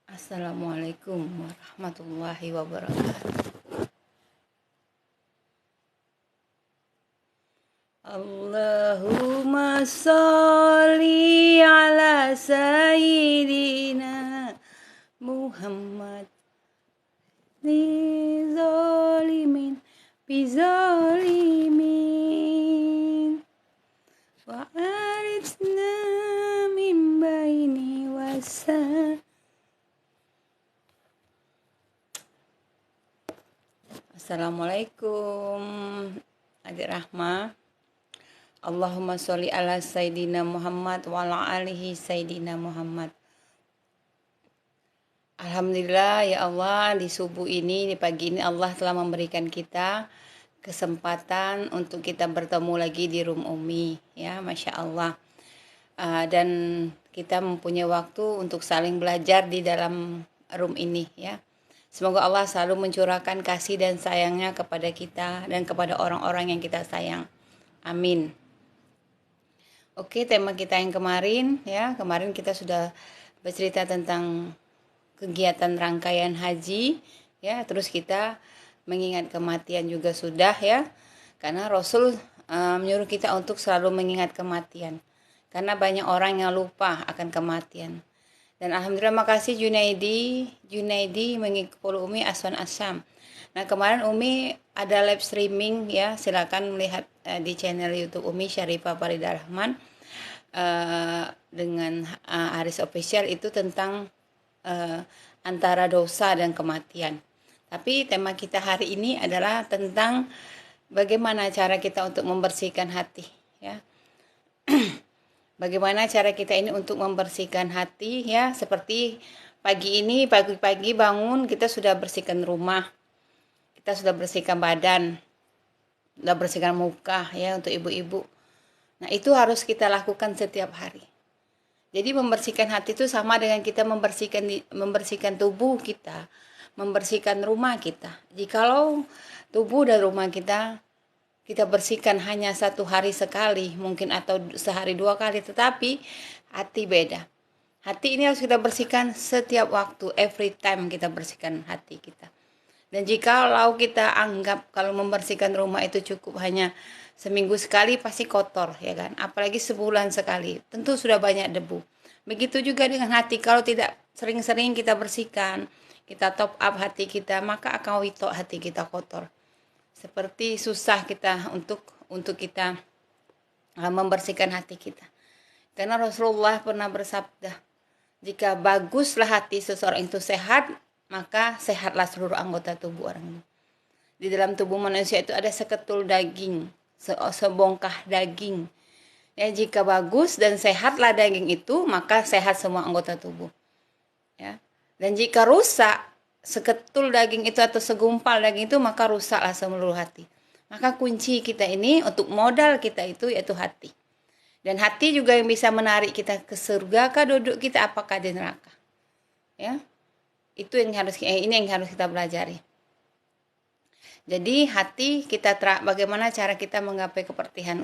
Assalamualaikum warahmatullahi wabarakatuh. Allahumma sholli ala sayyidina Muhammad li zalimin bizalimin wa arithna min baini wasa. Assalamualaikum adik Rahma. Allahumma sholli ala sayyidina Muhammad wa ala alihi sayyidina Muhammad. Alhamdulillah ya Allah, di subuh ini, di pagi ini Allah telah memberikan kita kesempatan untuk kita bertemu lagi di room Umi, ya, Masya Allah. Dan kita mempunyai waktu untuk saling belajar di dalam room ini, ya. Semoga Allah selalu mencurahkan kasih dan sayangnya kepada kita dan kepada orang-orang yang kita sayang. Amin. Oke, tema kita yang kemarin, ya, kemarin kita sudah bercerita tentang kegiatan rangkaian haji, ya, terus kita mengingat kematian juga sudah, ya, karena Rasul menyuruh kita untuk selalu mengingat kematian, karena banyak orang yang lupa akan kematian. Dan alhamdulillah makasih Junaidi mengikuti Umi Aswan Asyam. Nah, kemarin Umi ada live streaming, ya, silakan melihat di channel YouTube Umi Syarifah Farida Rahman dengan Aris Official, itu tentang antara dosa dan kematian. Tapi tema kita hari ini adalah tentang bagaimana cara kita untuk membersihkan hati, ya. Bagaimana cara kita ini untuk membersihkan hati, ya, seperti pagi-pagi bangun kita sudah bersihkan rumah, kita sudah bersihkan badan, sudah bersihkan muka, ya, untuk ibu-ibu. Nah, itu harus kita lakukan setiap hari. Jadi membersihkan hati itu sama dengan kita membersihkan tubuh kita, membersihkan rumah kita. Jikalau tubuh dan rumah kita bersihkan hanya satu hari sekali, mungkin atau sehari dua kali, tetapi hati beda. Hati ini harus kita bersihkan setiap waktu, every time kita bersihkan hati kita. Dan jikalau kita anggap kalau membersihkan rumah itu cukup hanya seminggu sekali, pasti kotor, ya kan? Apalagi sebulan sekali, tentu sudah banyak debu. Begitu juga dengan hati, kalau tidak sering-sering kita bersihkan, kita top up hati kita, maka akan witok hati kita kotor. Seperti susah kita untuk kita membersihkan hati kita. Karena Rasulullah pernah bersabda, jika baguslah hati seseorang itu sehat, maka sehatlah seluruh anggota tubuh orang itu. Di dalam tubuh manusia itu ada seketul daging, sebongkah daging. Ya, jika bagus dan sehatlah daging itu, maka sehat semua anggota tubuh. Ya. Dan jika rusak seketul daging itu atau segumpal daging itu, maka rusaklah seluruh hati. Maka kunci kita ini untuk modal kita itu yaitu hati. Dan hati juga yang bisa menarik kita ke surga kah duduk kita, apakah di neraka. Ya. Itu yang harus kita pelajari. Jadi hati kita bagaimana cara kita menggapai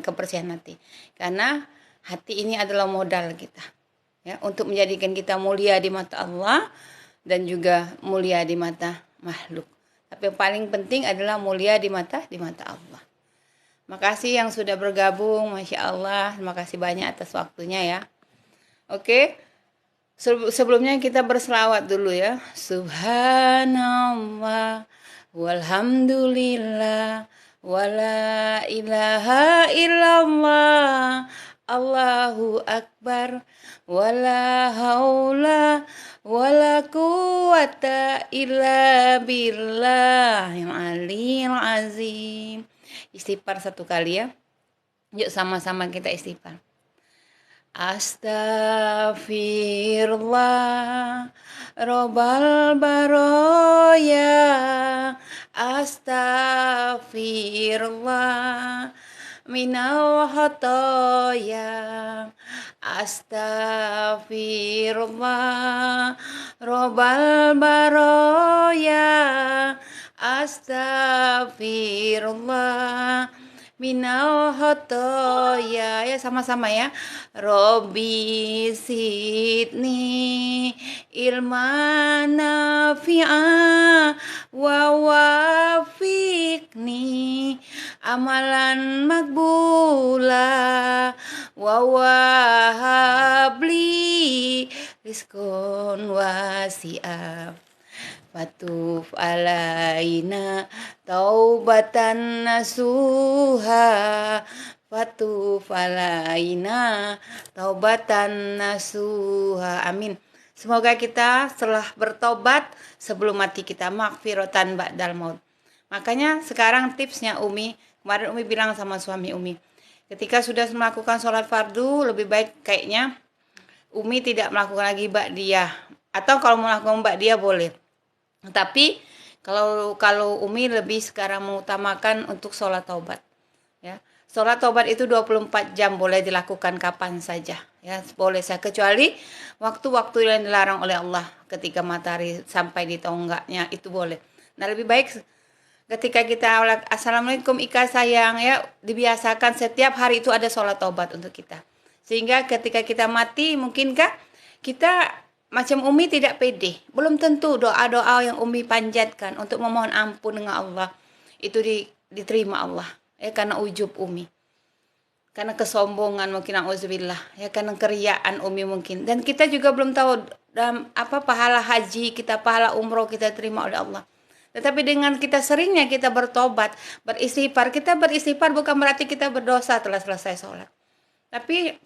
kebersihan hati. Karena hati ini adalah modal kita. Ya, untuk menjadikan kita mulia di mata Allah dan juga mulia di mata makhluk. Tapi yang paling penting adalah mulia di mata Allah. Makasih yang sudah bergabung, Masya Allah. Terima kasih banyak atas waktunya, ya. Oke. Sebelumnya kita berselawat dulu, ya. Subhanallah walhamdulillah wala ilaha illallah Allahu akbar wala haula wala quwata illa billah yang aliyil azim. Istighfar satu kali, ya. Yuk sama-sama kita istighfar. Astaghfirullah Robbal baroya, astaghfirullah minal khotoya, astaghfirullah Robbal baroya, astaghfirullah minal khotoya, ya, sama-sama, ya. Robbi sidni ilman nafi'a wa wafiqni amalan makbula wa wahabli rizqan wasi'a Fatuf alaina taubatan nasuha Fatuf alaina taubatan nasuha. Amin. Semoga kita setelah bertobat sebelum mati kita maghfiratan ba'dal maut. Makanya sekarang tipsnya Umi, kemarin Umi bilang sama suami Umi, ketika sudah melakukan sholat fardu lebih baik kayaknya Umi tidak melakukan lagi ba'diyah, atau kalau mau melakukan ba'diyah boleh. Tapi kalau Umi lebih sekarang mengutamakan untuk sholat taubat. Ya. Sholat taubat itu 24 jam boleh dilakukan kapan saja. Ya, boleh saya kecuali waktu-waktu yang dilarang oleh Allah ketika matahari sampai di tonggaknya itu boleh. Nah, lebih baik ketika kita assalamualaikum Ika sayang ya dibiasakan setiap hari itu ada sholat taubat untuk kita. Sehingga ketika kita mati mungkinkah kita macam Umi tidak pede. Belum tentu doa-doa yang Umi panjatkan untuk memohon ampun dengan Allah itu diterima Allah. Ya karena ujub Umi. Karena kesombongan mungkin auzubillah. Ya karena keriaan Umi mungkin. Dan kita juga belum tahu dalam apa pahala haji kita, pahala umroh kita terima oleh Allah. Tetapi dengan kita seringnya kita bertobat, beristighfar. Kita beristighfar bukan berarti kita berdosa setelah selesai sholat. Tapi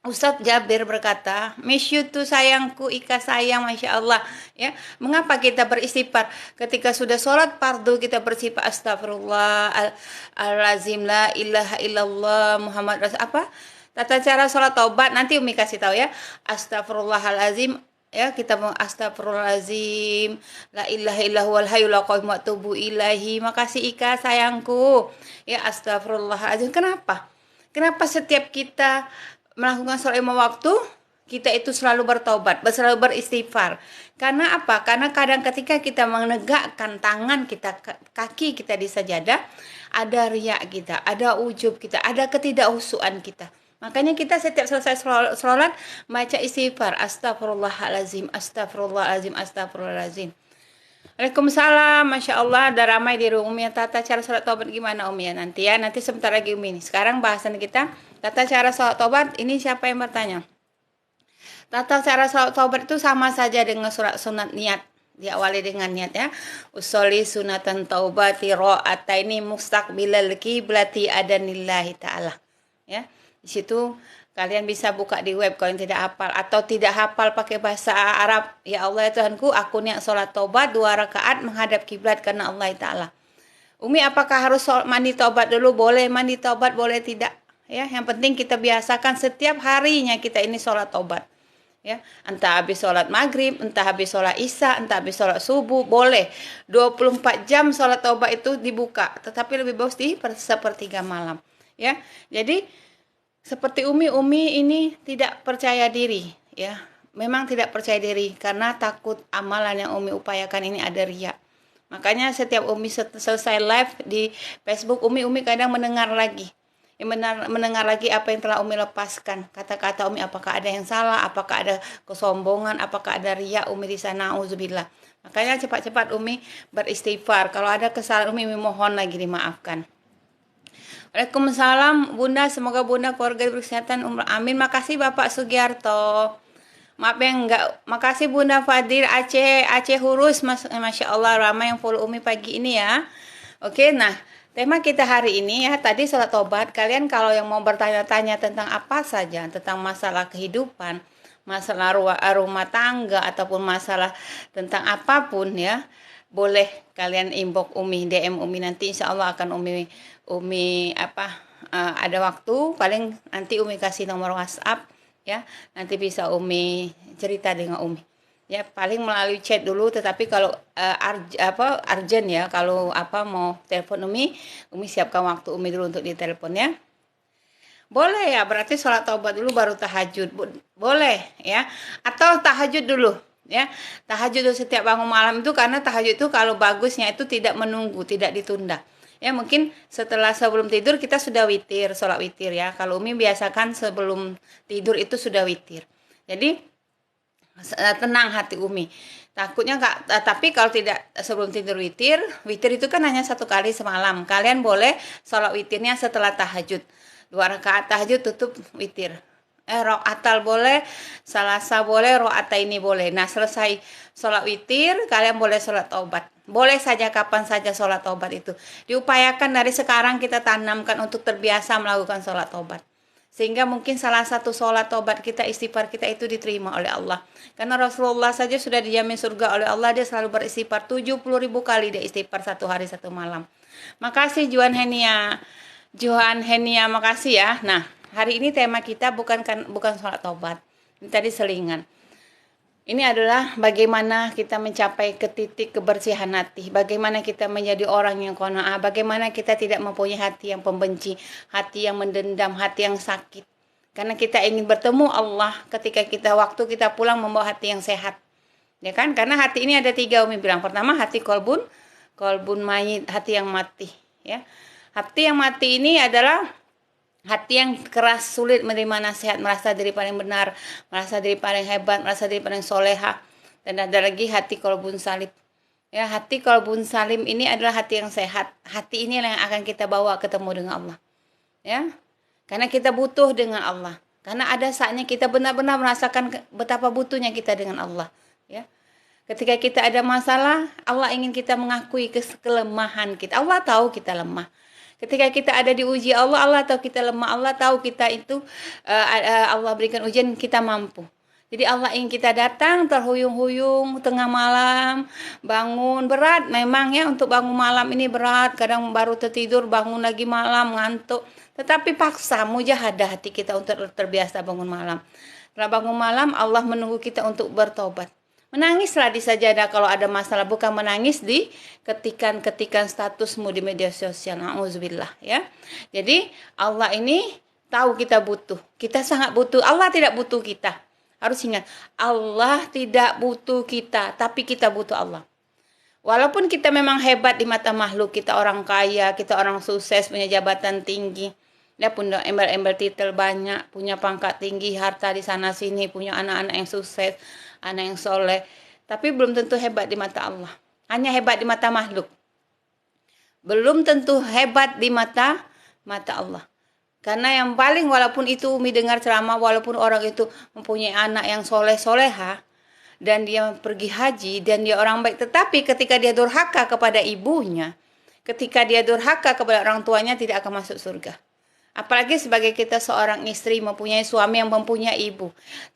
Ustadz Jabir berkata, miss you tuh sayangku, Ika sayang, Masya Allah. Ya, mengapa kita beristighfar? Ketika sudah sholat fardu kita bersifat astagfirullah, al-azim, la ilaha illallah, Muhammad Rasul. Apa? Tata cara sholat taubat, nanti Umi kasih tahu ya. Astagfirullahalazim, ya kita mau astagfirullahalazim, la ilaha illallah, wal hayyul qayyum wa atubu ilaihi. Makasih Ika sayangku. Ya astagfirullahalazim. Kenapa? Kenapa setiap kita melakukan sholat lima waktu kita itu selalu bertobat, selalu beristighfar? Karena apa? Karena kadang ketika kita menegakkan tangan kita, kaki kita di sajadah, ada riak kita, ada ujub kita, ada ketidakhusuan kita. Makanya kita setiap selesai sholat baca istighfar, astagfirullahalazim, astagfirullahalazim, astagfirullahalazim. Waalaikumsalam, Masya Allah, ada ramai di rumah. Umi, tata cara sholat taubat gimana Umi ya? Nanti sebentar lagi Umi. Sekarang bahasan kita, tata cara sholat taubat, ini siapa yang bertanya? Tata cara sholat taubat itu sama saja dengan surat sunat niat. Diawali dengan niat ya. Usolli sunatan taubati ro'ataini mustaqbilal kiblati adanillahi ta'ala. Ya, di situ kalian bisa buka di web kalau yang tidak hafal atau tidak hafal pakai bahasa Arab. Ya Allah ya Tuhanku, aku niat sholat taubat 2 rakaat menghadap kiblat karena Allah Ta'ala. Umi, apakah harus mandi taubat dulu? Boleh mandi taubat, boleh tidak. Ya, yang penting kita biasakan setiap harinya kita ini sholat taubat. Ya, entah habis sholat maghrib, entah habis sholat isya, entah habis sholat subuh, boleh. 24 jam sholat taubat itu dibuka, tetapi lebih bagus di sepertiga malam. Ya, jadi seperti Umi ini tidak percaya diri, ya. Memang tidak percaya diri karena takut amalan yang Umi upayakan ini ada riya. Makanya setiap Umi selesai live di Facebook, Umi kadang mendengar lagi. Mendengar lagi apa yang telah Umi lepaskan. Kata-kata Umi, apakah ada yang salah, apakah ada kesombongan, apakah ada riya Umi di sana, auzubillah. Makanya cepat-cepat Umi beristighfar. Kalau ada kesalahan Umi mohon lagi dimaafkan. Waalaikumsalam Bunda, semoga Bunda keluarga berkesehatan umrah. Amin. Makasih Bapak Sugiarto. Maaf ya enggak. Makasih Bunda Fadil Aceh Hurus. Masya Allah ramai yang follow Umi pagi ini ya. Oke, nah tema kita hari ini ya tadi sholat taubat. Kalian kalau yang mau bertanya-tanya tentang apa saja, tentang masalah kehidupan, masalah rumah tangga ataupun masalah tentang apapun ya, boleh kalian inbox Umi, DM Umi, nanti insya Allah akan Umi ada waktu paling nanti Umi kasih nomor WhatsApp ya, nanti bisa Umi cerita dengan Umi ya, paling melalui chat dulu. Tetapi kalau urgent ya, kalau mau telepon Umi siapkan waktu Umi dulu untuk ditelepon ya. Boleh ya, berarti sholat taubat dulu baru tahajud. Boleh ya, atau tahajud dulu ya. Tahajud dulu setiap bangun malam itu, karena tahajud itu kalau bagusnya itu tidak menunggu, tidak ditunda. Ya mungkin sebelum tidur kita sudah witir, sholat witir ya. Kalau Umi biasakan sebelum tidur itu sudah witir. Jadi tenang hati Umi. Takutnya Kak, tapi kalau tidak sebelum tidur witir, witir itu kan hanya 1 kali semalam. Kalian boleh sholat witirnya setelah tahajud. 2 rakaat tahajud tutup witir. Rokaatal boleh, salasa boleh, rokaat ini boleh. Nah, selesai sholat witir, kalian boleh sholat taubat. Boleh saja kapan saja sholat taubat itu. Diupayakan dari sekarang kita tanamkan untuk terbiasa melakukan sholat taubat. Sehingga mungkin salah satu sholat tobat kita, istighfar kita itu diterima oleh Allah. Karena Rasulullah saja sudah dijamin surga oleh Allah, dia selalu beristighfar 70.000 kali dia istighfar 1 hari 1 malam. Makasih Juan Henia, makasih ya. Nah, hari ini tema kita bukan sholat tobat. Ini tadi selingan. Ini adalah bagaimana kita mencapai ke titik kebersihan hati. Bagaimana kita menjadi orang yang qanaah. Bagaimana kita tidak mempunyai hati yang pembenci. Hati yang mendendam. Hati yang sakit. Karena kita ingin bertemu Allah ketika waktu kita pulang membawa hati yang sehat. Ya kan? Karena hati ini ada 3 Umi bilang. Pertama hati kolbun mayit. Hati yang mati. Ya. Hati yang mati ini adalah hati yang keras, sulit menerima nasihat, merasa diri paling benar, merasa diri paling hebat, merasa diri paling soleha. Dan ada lagi hati kolbun salim. Ya, hati kolbun salim ini adalah hati yang sehat. Hati ini yang akan kita bawa ketemu dengan Allah. Ya, karena kita butuh dengan Allah. Karena ada saatnya kita benar-benar merasakan betapa butuhnya kita dengan Allah. Ya, ketika kita ada masalah, Allah ingin kita mengakui kelemahan kita. Allah tahu kita lemah. Ketika kita ada diuji Allah tahu kita lemah, Allah tahu kita itu Allah berikan ujian kita mampu. Jadi Allah ingin kita datang terhuyung-huyung tengah malam, bangun berat memang ya, untuk bangun malam ini berat, kadang baru tertidur bangun lagi malam ngantuk. Tetapi paksa mujahadah hati kita untuk terbiasa bangun malam. Setelah bangun malam Allah menunggu kita untuk bertobat. Menangislah di sajadah kalau ada masalah, bukan menangis di ketikan-ketikan statusmu di media sosial. Na'udzubillah ya. Jadi Allah ini tahu kita butuh. Kita sangat butuh. Allah tidak butuh kita. Harus ingat, Allah tidak butuh kita, tapi kita butuh Allah. Walaupun kita memang hebat di mata makhluk, kita orang kaya, kita orang sukses, punya jabatan tinggi. Dia punya embel-embel titel banyak, punya pangkat tinggi, harta di sana sini, punya anak-anak yang sukses, anak yang soleh. Tapi belum tentu hebat di mata Allah. Hanya hebat di mata makhluk. Belum tentu hebat di mata Allah. Karena yang paling, walaupun itu Umi dengar ceramah, walaupun orang itu mempunyai anak yang soleh-soleha, dan dia pergi haji, dan dia orang baik, tetapi ketika dia durhaka kepada ibunya, ketika dia durhaka kepada orang tuanya, tidak akan masuk surga. Apalagi sebagai kita seorang istri, mempunyai suami yang mempunyai ibu.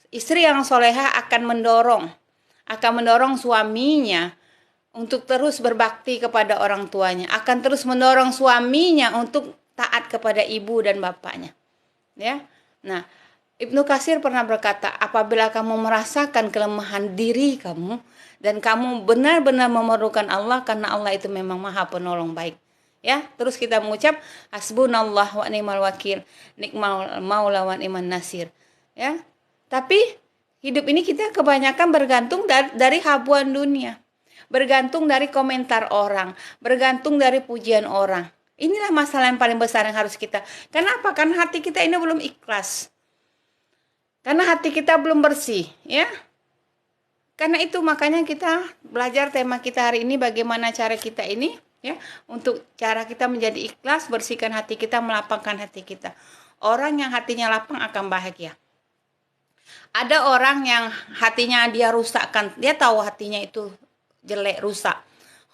Istri yang soleha akan mendorong suaminya untuk terus berbakti kepada orang tuanya. Akan terus mendorong suaminya untuk taat kepada ibu dan bapaknya. Ya. Nah, Ibnu Katsir pernah berkata, apabila kamu merasakan kelemahan diri kamu, dan kamu benar-benar memerlukan Allah, karena Allah itu memang maha penolong baik. Ya, terus kita mengucap hasbunallah wa ni'mal wakil, nikmal maula wa ni'man nasir. Ya. Tapi hidup ini kita kebanyakan bergantung dari habuan dunia. Bergantung dari komentar orang, bergantung dari pujian orang. Inilah masalah yang paling besar yang harus kita. Kenapa? Karena hati kita ini belum ikhlas. Karena hati kita belum bersih, ya. Karena itu makanya kita belajar tema kita hari ini, bagaimana cara kita ini, ya, untuk cara kita menjadi ikhlas, bersihkan hati kita, melapangkan hati kita. Orang yang hatinya lapang akan bahagia. Ada orang yang hatinya dia rusakkan, dia tahu hatinya itu jelek, rusak.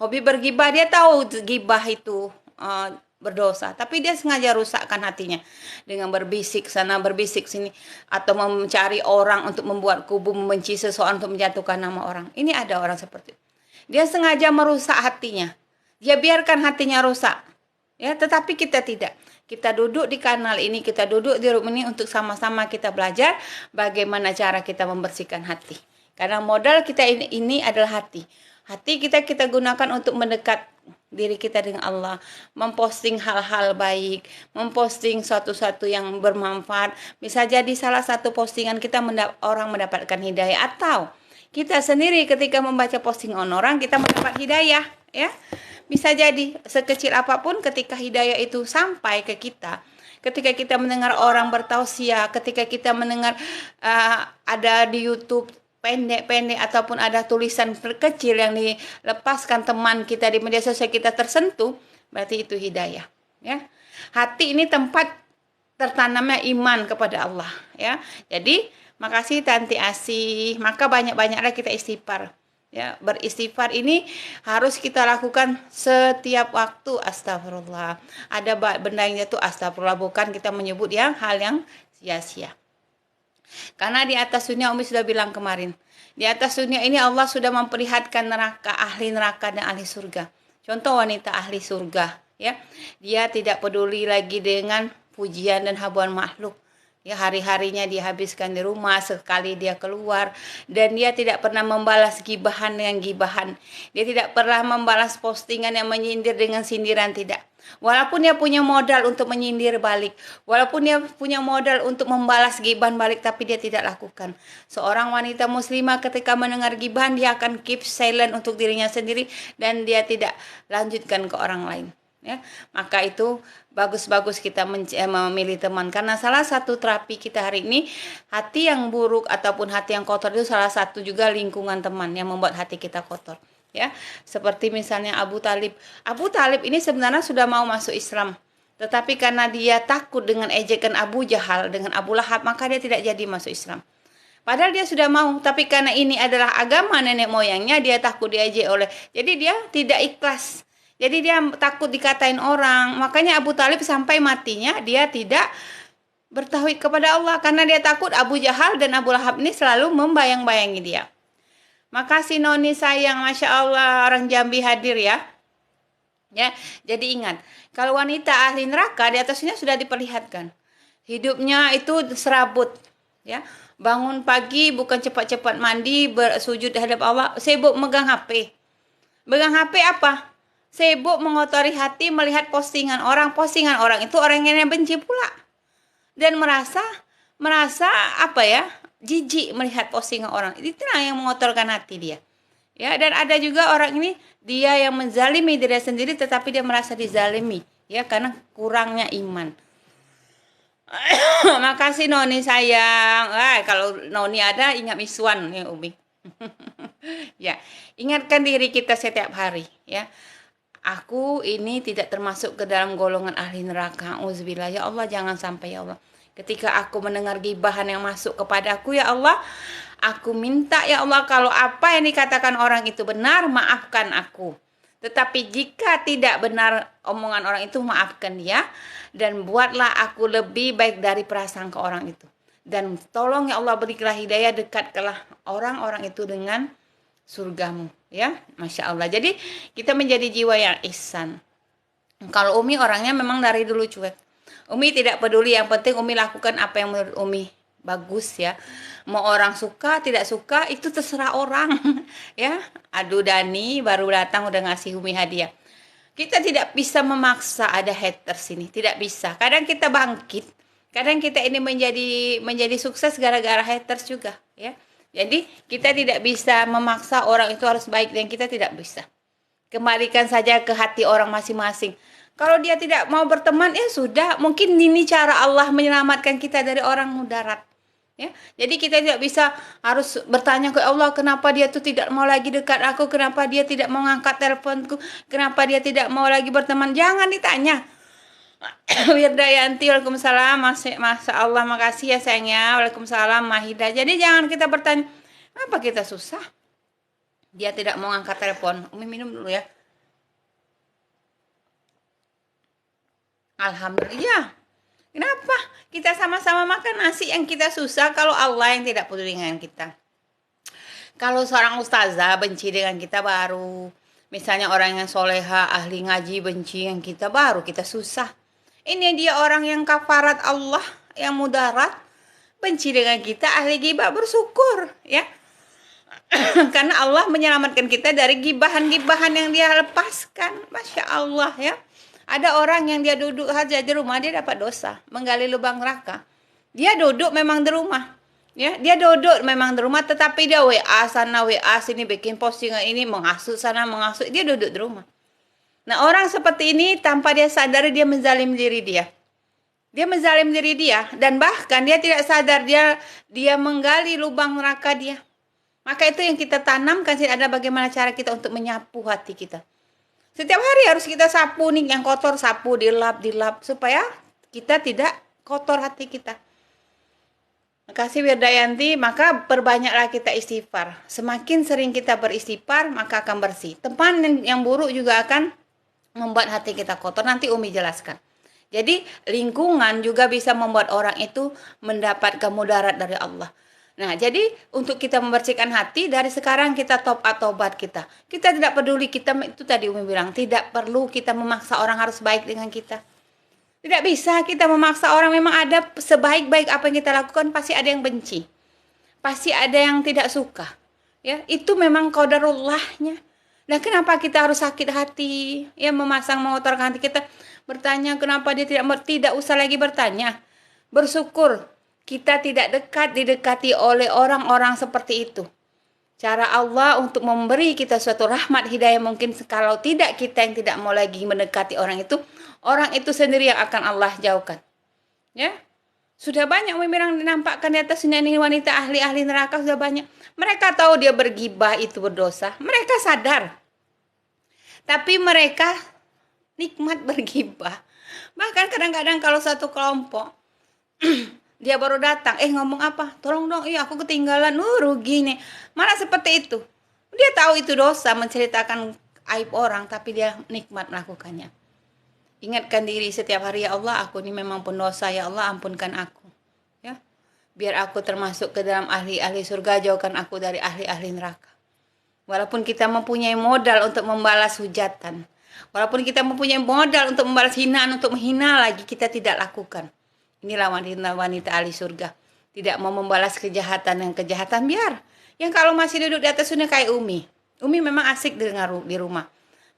Hobi bergibah, dia tahu gibah itu berdosa, tapi dia sengaja rusakkan hatinya dengan berbisik sana berbisik sini, atau mencari orang untuk membuat kubu, membenci seseorang untuk menjatuhkan nama orang. Ini ada orang seperti itu. Dia sengaja merusak hatinya. Dia biarkan hatinya rusak. Ya, tetapi kita tidak. Kita duduk di kanal ini, kita duduk di room ini untuk sama-sama kita belajar bagaimana cara kita membersihkan hati. Karena modal kita ini adalah hati. Hati kita gunakan untuk mendekat diri kita dengan Allah, memposting hal-hal baik, memposting sesuatu yang bermanfaat. Bisa jadi salah satu postingan kita orang mendapatkan hidayah, atau kita sendiri ketika membaca postingan orang kita mendapat hidayah, ya. Bisa jadi sekecil apapun ketika hidayah itu sampai ke kita. Ketika kita mendengar orang bertausiah, ketika kita mendengar ada di YouTube pendek-pendek ataupun ada tulisan kecil yang dilepaskan teman kita di media sosial kita tersentuh, berarti itu hidayah, ya. Hati ini tempat tertanamnya iman kepada Allah, ya. Jadi makasih Tanti Asih, maka banyak-banyaklah kita istighfar. Ya, beristighfar ini harus kita lakukan setiap waktu. Astagfirullah. Ada bendanya tuh astagfirullah, bukan kita menyebut hal yang sia-sia. Karena di atas dunia Umi sudah bilang kemarin, di atas dunia ini Allah sudah memperlihatkan ahli neraka dan ahli surga. Contoh wanita ahli surga, ya. Dia tidak peduli lagi dengan pujian dan habuan makhluk. Ya, hari-harinya dihabiskan di rumah, sekali dia keluar, dan dia tidak pernah membalas gibahan dengan gibahan. Dia tidak pernah membalas postingan yang menyindir dengan sindiran, tidak. Walaupun dia punya modal untuk menyindir balik, walaupun dia punya modal untuk membalas gibahan balik, tapi dia tidak lakukan. Seorang wanita muslimah ketika mendengar gibahan, dia akan keep silent untuk dirinya sendiri, dan dia tidak lanjutkan ke orang lain. Ya, maka itu bagus-bagus kita memilih teman, karena salah satu terapi kita hari ini, hati yang buruk ataupun hati yang kotor itu salah satu juga lingkungan teman yang membuat hati kita kotor, ya. Seperti misalnya Abu Talib ini sebenarnya sudah mau masuk Islam, tetapi karena dia takut dengan ejekan Abu Jahal dengan Abu Lahab, maka dia tidak jadi masuk Islam. Padahal dia sudah mau, tapi karena ini adalah agama nenek moyangnya, dia takut diejek jadi dia tidak ikhlas. Jadi dia takut dikatain orang. Makanya Abu Talib sampai matinya dia tidak bertauhid kepada Allah. Karena dia takut Abu Jahal dan Abu Lahab ini selalu membayang-bayangi dia. Makasih Noni sayang. Masya Allah, orang Jambi hadir ya. Ya, jadi ingat. Kalau wanita ahli neraka, di atasnya sudah diperlihatkan. Hidupnya itu serabut. Ya, bangun pagi bukan cepat-cepat mandi, bersujud terhadap Allah. Sibuk megang HP. Megang HP apa? Sibuk mengotori hati melihat postingan orang itu orang yang benci pula, dan merasa apa ya, jijik melihat postingan orang. Itulah yang mengotorkan hati dia, ya. Dan ada juga orang ini, dia yang menzalimi diri sendiri tetapi dia merasa dizalimi, ya, karena kurangnya iman. Makasih Noni sayang. Kalau Noni ada, ingat Miswan ya Umi. Ya, ingatkan diri kita setiap hari, ya. Aku ini tidak termasuk ke dalam golongan ahli neraka. Auzubillah, ya Allah, jangan sampai ya Allah. Ketika aku mendengar gibahan yang masuk kepadaku, ya Allah, aku minta ya Allah, kalau apa yang dikatakan orang itu benar, maafkan aku. Tetapi jika tidak benar omongan orang itu, maafkan dia, dan buatlah aku lebih baik dari prasangka orang itu. Dan tolong ya Allah, berilah hidayah, dekatkanlah orang-orang itu dengan surgamu, ya. Masya Allah. Jadi kita menjadi jiwa yang ihsan. Kalau Umi orangnya memang dari dulu cuek. Umi tidak peduli, yang penting Umi lakukan apa yang menurut Umi bagus, ya. Mau orang suka tidak suka itu terserah orang. Ya. Aduh, Dani baru datang udah ngasih Umi hadiah. Kita tidak bisa memaksa ada haters ini, tidak bisa. Kadang kita bangkit, kadang kita ini menjadi sukses gara-gara haters juga, ya. Jadi kita tidak bisa memaksa orang itu harus baik, dan kita tidak bisa. Kembalikan saja ke hati orang masing-masing. Kalau dia tidak mau berteman, ya sudah. Mungkin ini cara Allah menyelamatkan kita dari orang mudarat. Ya, jadi kita tidak bisa harus bertanya ke Allah, kenapa dia tuh tidak mau lagi dekat aku, kenapa dia tidak mau ngangkat teleponku, kenapa dia tidak mau lagi berteman. Jangan ditanya. Wirdayanti, waalaikumsalam. Masya Allah, makasih ya sayangnya. Waalaikumsalam Mahida. Jadi jangan kita bertanya, apa kita susah? Dia tidak mau angkat telepon. Umi minum dulu ya. Alhamdulillah. Kenapa? Kita sama-sama makan nasi yang kita susah kalau Allah yang tidak peduli dengan kita. Kalau seorang ustazah benci dengan kita baru. Misalnya orang yang soleha, ahli ngaji benci dengan kita, baru kita susah. Ini dia orang yang kafarat Allah, yang mudarat, benci dengan kita, ahli gibah, bersyukur, ya. Karena Allah menyelamatkan kita dari gibahan-gibahan yang dia lepaskan. Masya Allah, ya. Ada orang yang dia duduk saja di rumah, dia dapat dosa, menggali lubang neraka. Dia duduk memang di rumah, ya. Dia duduk memang di rumah, tetapi dia WA sana, WA sini, bikin postingan ini, menghasut sana, menghasut. Dia duduk di rumah. Nah, orang seperti ini tanpa dia sadari dia menzalim diri dia. Dia menzalim diri dia, dan bahkan dia tidak sadar dia menggali lubang neraka dia. Maka itu yang kita tanamkan ada bagaimana cara kita untuk menyapu hati kita. Setiap hari harus kita sapu nih, yang kotor sapu, dilap supaya kita tidak kotor hati kita. Makasih Wirdayanti, maka perbanyaklah kita istighfar. Semakin sering kita beristighfar, maka akan bersih. Teman yang buruk juga akan membuat hati kita kotor. Nanti Umi jelaskan. Jadi lingkungan juga bisa membuat orang itu mendapatkan mudarat dari Allah. Nah, jadi untuk kita membersihkan hati, dari sekarang kita tobat kita. Kita tidak peduli, kita itu tadi Umi bilang, tidak perlu kita memaksa orang harus baik dengan kita. Tidak bisa kita memaksa orang, memang ada sebaik-baik apa yang kita lakukan pasti ada yang benci. Pasti ada yang tidak suka. Ya, itu memang qadarullahnya. Nah, kenapa kita harus sakit hati? Ya, mengotorkan hati kita. Bertanya kenapa dia tidak usah lagi bertanya. Bersyukur kita tidak didekati oleh orang-orang seperti itu. Cara Allah untuk memberi kita suatu rahmat hidayah, mungkin kalau tidak kita yang tidak mau lagi mendekati orang itu sendiri yang akan Allah jauhkan. Ya, sudah banyak memang dinampakkan di atas dunia ini wanita ahli neraka, sudah banyak. Mereka tahu dia bergibah itu berdosa, mereka sadar. Tapi mereka nikmat bergibah. Bahkan kadang-kadang kalau satu kelompok dia baru datang, ngomong apa? Tolong dong, aku ketinggalan, rugi nih. Malah seperti itu. Dia tahu itu dosa, menceritakan aib orang, tapi dia nikmat melakukannya. Ingatkan diri setiap hari, ya Allah, aku ini memang pendosa, ya Allah, ampunkan aku. Ya, biar aku termasuk ke dalam ahli-ahli surga, jauhkan aku dari ahli-ahli neraka. Walaupun kita mempunyai modal untuk membalas hujatan, walaupun kita mempunyai modal untuk membalas hinaan, untuk menghina lagi, kita tidak lakukan. Inilah wanita ahli surga. Tidak mau membalas kejahatan yang kejahatan, biar. Yang kalau masih duduk di atas dunia kayak Umi. Umi memang asik dengar di rumah.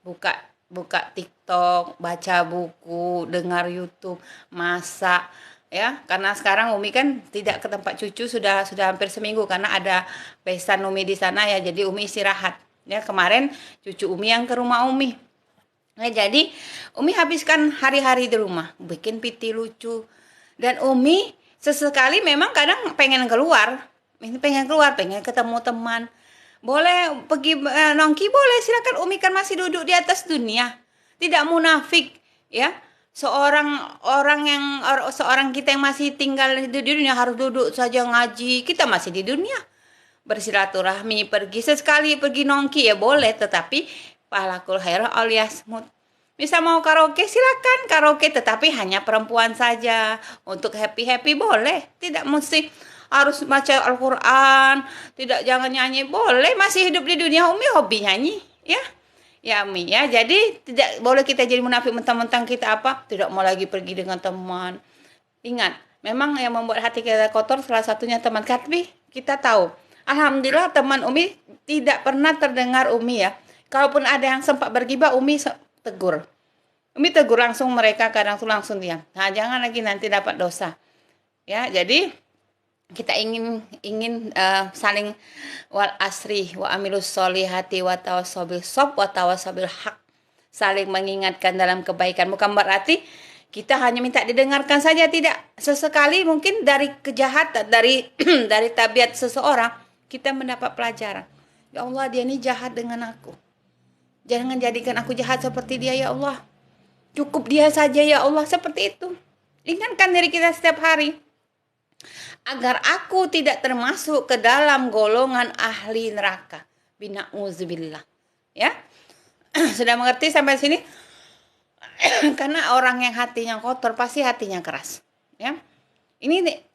Buka TikTok, baca buku, dengar YouTube, masak. Ya, karena sekarang Umi kan tidak ke tempat cucu sudah hampir seminggu karena ada pesta Umi di sana ya. Jadi Umi istirahat. Ya, kemarin cucu Umi yang ke rumah Umi. Nah, jadi Umi habiskan hari-hari di rumah, bikin piti lucu. Dan Umi sesekali memang kadang pengen keluar, pengen ketemu teman. Boleh pergi nongki, boleh, silakan. Umi kan masih duduk di atas dunia, tidak munafik, ya. Seorang kita yang masih tinggal di dunia harus duduk saja ngaji. Kita masih di dunia, bersilaturahmi, pergi sesekali pergi nongki ya boleh, tetapi pahalakul khairah aliyasmut. Bisa mau karaoke, silakan karaoke, tetapi hanya perempuan saja. Untuk happy boleh, tidak mesti harus baca Al-Quran, jangan nyanyi, boleh, masih hidup di dunia. Umi hobi nyanyi, ya. Ya Umi ya, jadi tidak boleh kita jadi munafik mentang-mentang kita tidak mau lagi pergi dengan teman. Ingat, memang yang membuat hati kita kotor salah satunya teman. Tapi kita tahu, alhamdulillah teman Umi tidak pernah terdengar Umi ya. Kalaupun ada yang sempat bergibah, Umi tegur. Umi tegur langsung mereka, kadang tuh langsung diam. Nah, jangan lagi nanti dapat dosa. Ya, jadi kita ingin saling wal asri wa amilus solihati wa tawasobil sob wa tawasobil haq, saling mengingatkan dalam kebaikan. Bukan berarti kita hanya minta didengarkan saja, tidak. Sesekali mungkin dari kejahatan, dari dari tabiat seseorang kita mendapat pelajaran. Ya Allah, dia ini jahat dengan aku. Jangan jadikan aku jahat seperti dia, ya Allah. Cukup dia saja, ya Allah, seperti itu. Ingatkan diri kita setiap hari, agar aku tidak termasuk ke dalam golongan ahli neraka. Bina'udzubillah. Ya. Sudah mengerti sampai sini? Karena orang yang hatinya kotor pasti hatinya keras. Ya. Ini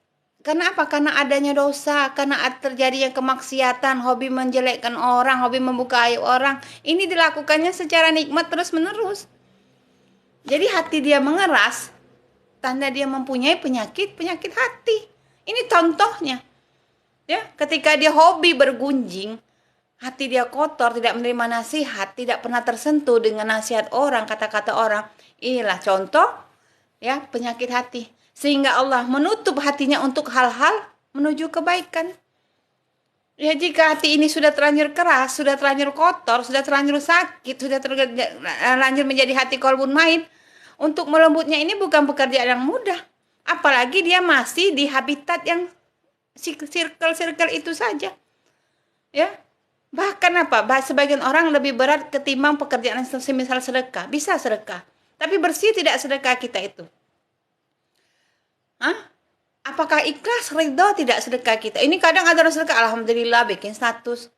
karena apa? Karena adanya dosa, karena terjadinya kemaksiatan, hobi menjelekkan orang, hobi membuka aib orang. Ini dilakukannya secara nikmat terus-menerus. Jadi hati dia mengeras, tanda dia mempunyai penyakit hati. Ini contohnya. Ya, ketika dia hobi bergunjing, hati dia kotor, tidak menerima nasihat, tidak pernah tersentuh dengan nasihat orang, kata-kata orang. Inilah contoh ya penyakit hati. Sehingga Allah menutup hatinya untuk hal-hal menuju kebaikan. Ya, jika hati ini sudah terlanjur keras, sudah terlanjur kotor, sudah terlanjur sakit, sudah terlanjur menjadi hati kolbun main, untuk melembutnya ini bukan pekerjaan yang mudah. Apalagi dia masih di habitat yang circle itu saja. Ya, bahkan apa? Sebagian orang lebih berat ketimbang pekerjaan semisal sedekah. Bisa sedekah, tapi bersih tidak sedekah kita itu? Hah? Apakah ikhlas ridho tidak sedekah kita? Ini kadang ada orang sedekah, alhamdulillah bikin status.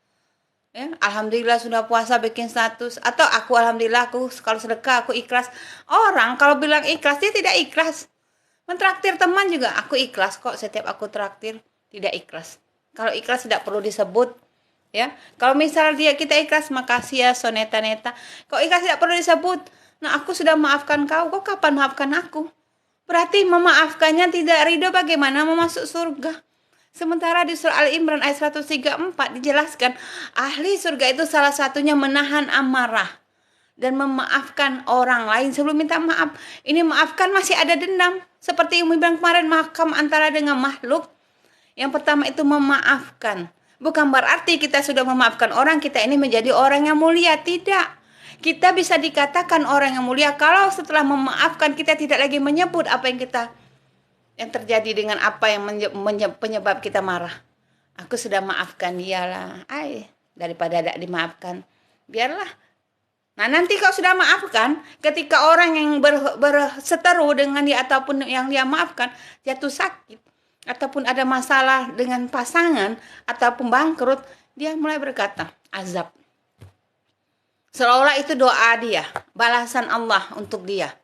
Ya, alhamdulillah sudah puasa bikin status. Atau aku alhamdulillah aku kalau sedekah aku ikhlas. Orang kalau bilang ikhlas dia tidak ikhlas. Mentraktir teman juga aku ikhlas kok setiap aku traktir, tidak ikhlas. Kalau ikhlas tidak perlu disebut. Ya, kalau misal kita ikhlas, makasih ya soneta neta. Kok ikhlas tidak perlu disebut. Nah, aku sudah maafkan kau, kok kapan maafkan aku? Berarti memaafkannya tidak ridho, bagaimana mau masuk surga? Sementara di surah Al-Imran ayat 134 dijelaskan, ahli surga itu salah satunya menahan amarah dan memaafkan orang lain sebelum minta maaf. Ini maafkan masih ada dendam. Seperti yang bilang kemarin, mahkam antara dengan makhluk. Yang pertama itu memaafkan. Bukan berarti kita sudah memaafkan orang, kita ini menjadi orang yang mulia. Tidak. Kita bisa dikatakan orang yang mulia kalau setelah memaafkan kita tidak lagi menyebut apa yang terjadi dengan apa yang penyebab kita marah. Aku sudah maafkan dia lah. Daripada tidak dimaafkan, biarlah. Nah, nanti kalau sudah maafkan, ketika orang yang berseteru dengan dia ataupun yang dia maafkan jatuh sakit ataupun ada masalah dengan pasangan ataupun bangkrut, dia mulai berkata azab. Seolah itu doa dia, balasan Allah untuk dia.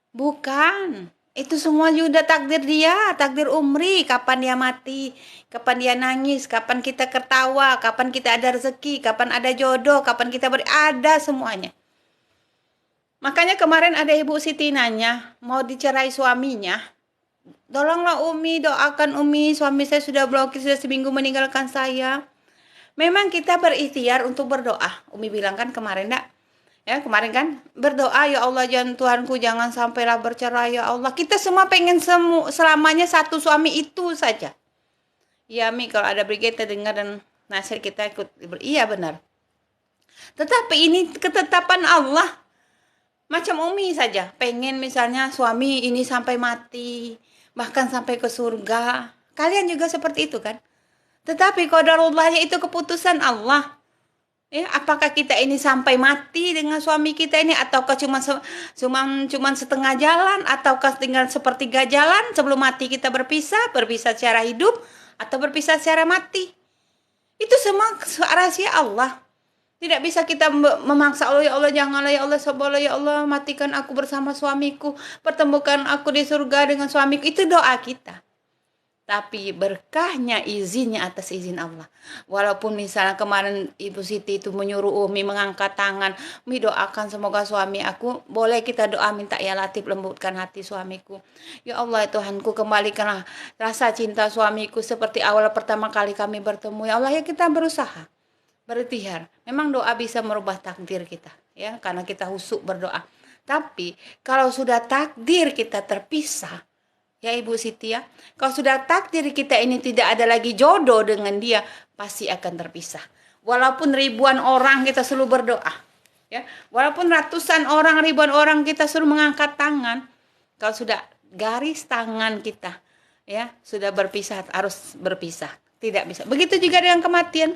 Bukan. Itu semua juga takdir dia, takdir umri. Kapan dia mati, kapan dia nangis, kapan kita ketawa, kapan kita ada rezeki, kapan ada jodoh, kapan kita ada semuanya. Makanya kemarin ada Ibu Siti nanya, mau dicerai suaminya. Tolonglah Umi, doakan Umi, suami saya sudah blokir, sudah seminggu meninggalkan saya. Memang kita berikhtiar untuk berdoa. Umi bilang kan kemarin enggak? Ya, kemarin kan berdoa, ya Allah jangan Tuhanku jangan sampailah bercerai ya Allah. Kita semua pengen selamanya satu suami itu saja. Ya Mi, kalau ada berita dengar dan nasihat kita ikut. Iya benar. Tetapi ini ketetapan Allah. Macam Umi saja, pengen misalnya suami ini sampai mati, bahkan sampai ke surga. Kalian juga seperti itu kan? Tetapi qadarullahnya itu keputusan Allah. Ya, apakah kita ini sampai mati dengan suami kita ini ataukah cuma setengah jalan ataukah tinggal sepertiga jalan sebelum mati kita berpisah secara hidup atau berpisah secara mati. Itu semua rahasia Allah. Tidak bisa kita memaksa Allah, ya Allah janganlah ya Allah, sabarlah ya Allah, matikan aku bersama suamiku, pertemukan aku di surga dengan suamiku. Itu doa kita. Tapi berkahnya izinnya atas izin Allah. Walaupun misalnya kemarin Ibu Siti itu menyuruh Umi mengangkat tangan, Umi doakan semoga suami aku, boleh kita doa minta ya Latif lembutkan hati suamiku. Ya Allah Tuhanku, kembalikanlah rasa cinta suamiku seperti awal pertama kali kami bertemu. Ya Allah, ya kita berusaha, berikhtiar. Memang doa bisa merubah takdir kita, ya, karena kita husuk berdoa. Tapi kalau sudah takdir kita terpisah, ya Ibu Siti ya, kalau sudah takdir kita ini tidak ada lagi jodoh dengan dia, pasti akan terpisah. Walaupun ribuan orang kita selalu berdoa, ya, walaupun ratusan orang, ribuan orang kita selalu mengangkat tangan, kalau sudah garis tangan kita, ya, sudah berpisah, harus berpisah, tidak bisa. Begitu juga dengan kematian.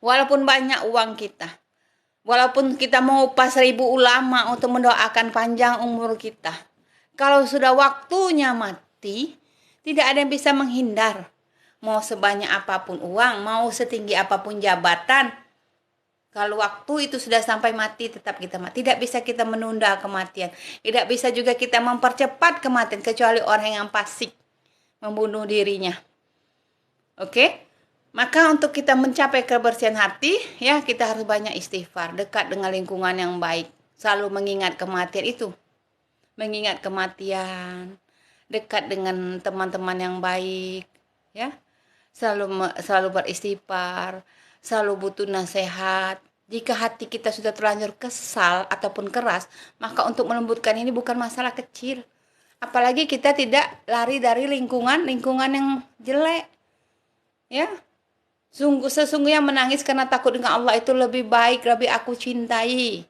Walaupun banyak uang kita, walaupun kita mengupas 1000 ulama untuk mendoakan panjang umur kita, kalau sudah waktunya mati, tidak ada yang bisa menghindar. Mau sebanyak apapun uang, mau setinggi apapun jabatan, kalau waktu itu sudah sampai mati, tetap kita mati. Tidak bisa kita menunda kematian. Tidak bisa juga kita mempercepat kematian, kecuali orang yang fasik, membunuh dirinya. Oke? Maka untuk kita mencapai kebersihan hati, ya kita harus banyak istighfar, dekat dengan lingkungan yang baik. Selalu mengingat kematian itu. Mengingat kematian, dekat dengan teman-teman yang baik, ya, selalu beristighfar, selalu butuh nasihat. Jika hati kita sudah terlanjur kesal ataupun keras, maka untuk melembutkan ini bukan masalah kecil. Apalagi kita tidak lari dari lingkungan yang jelek, ya. Sesungguhnya menangis karena takut dengan Allah itu lebih baik, lebih aku cintai,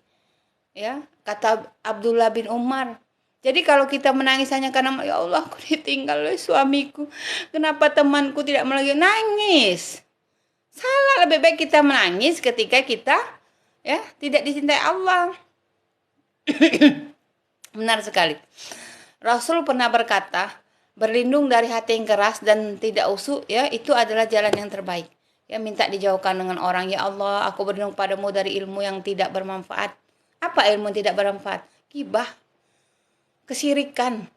ya, kata Abdullah bin Umar. Jadi kalau kita menangis hanya karena ya Allah aku ditinggal oleh suamiku, kenapa temanku tidak lagi nangis. Salah, lebih baik kita menangis ketika kita ya tidak dicintai Allah. Benar sekali. Rasul pernah berkata, berlindung dari hati yang keras dan tidak usuk, ya, itu adalah jalan yang terbaik. Ya, minta dijauhkan dengan orang, ya Allah, aku berlindung padamu dari ilmu yang tidak bermanfaat. Apa ilmu yang tidak bermanfaat? Gibah, kesyirikan.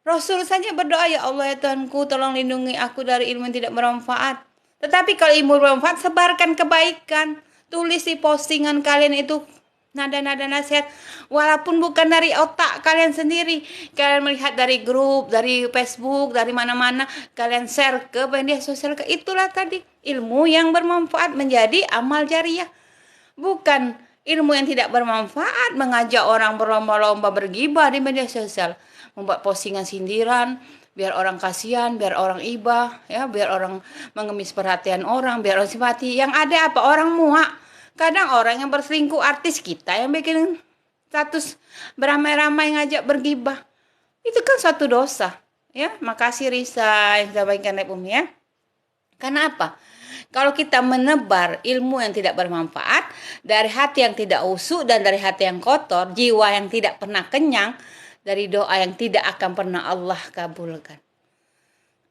Rasul saja berdoa, ya Allah, ya Tuhanku, tolong lindungi aku dari ilmu yang tidak bermanfaat. Tetapi kalau ilmu bermanfaat, sebarkan kebaikan. Tulis di postingan kalian itu nada-nada nasihat, walaupun bukan dari otak kalian sendiri, kalian melihat dari grup, dari Facebook, dari mana-mana, kalian share ke media sosial, itulah tadi ilmu yang bermanfaat, menjadi amal jariah. Bukan ilmu yang tidak bermanfaat, mengajak orang berlomba-lomba bergibah di media sosial, membuat postingan sindiran, biar orang kasihan, biar orang ibah, ya, biar orang mengemis perhatian orang, biar orang simpati. Yang ada apa? Orang muak. Kadang orang yang berselingkuh artis kita yang bikin status beramai-ramai ngajak bergibah. Itu kan suatu dosa. Ya, makasih Risa yang sampaikan Umi ya. Karena apa? Kalau kita menebar ilmu yang tidak bermanfaat, dari hati yang tidak usuk dan dari hati yang kotor, jiwa yang tidak pernah kenyang, dari doa yang tidak akan pernah Allah kabulkan.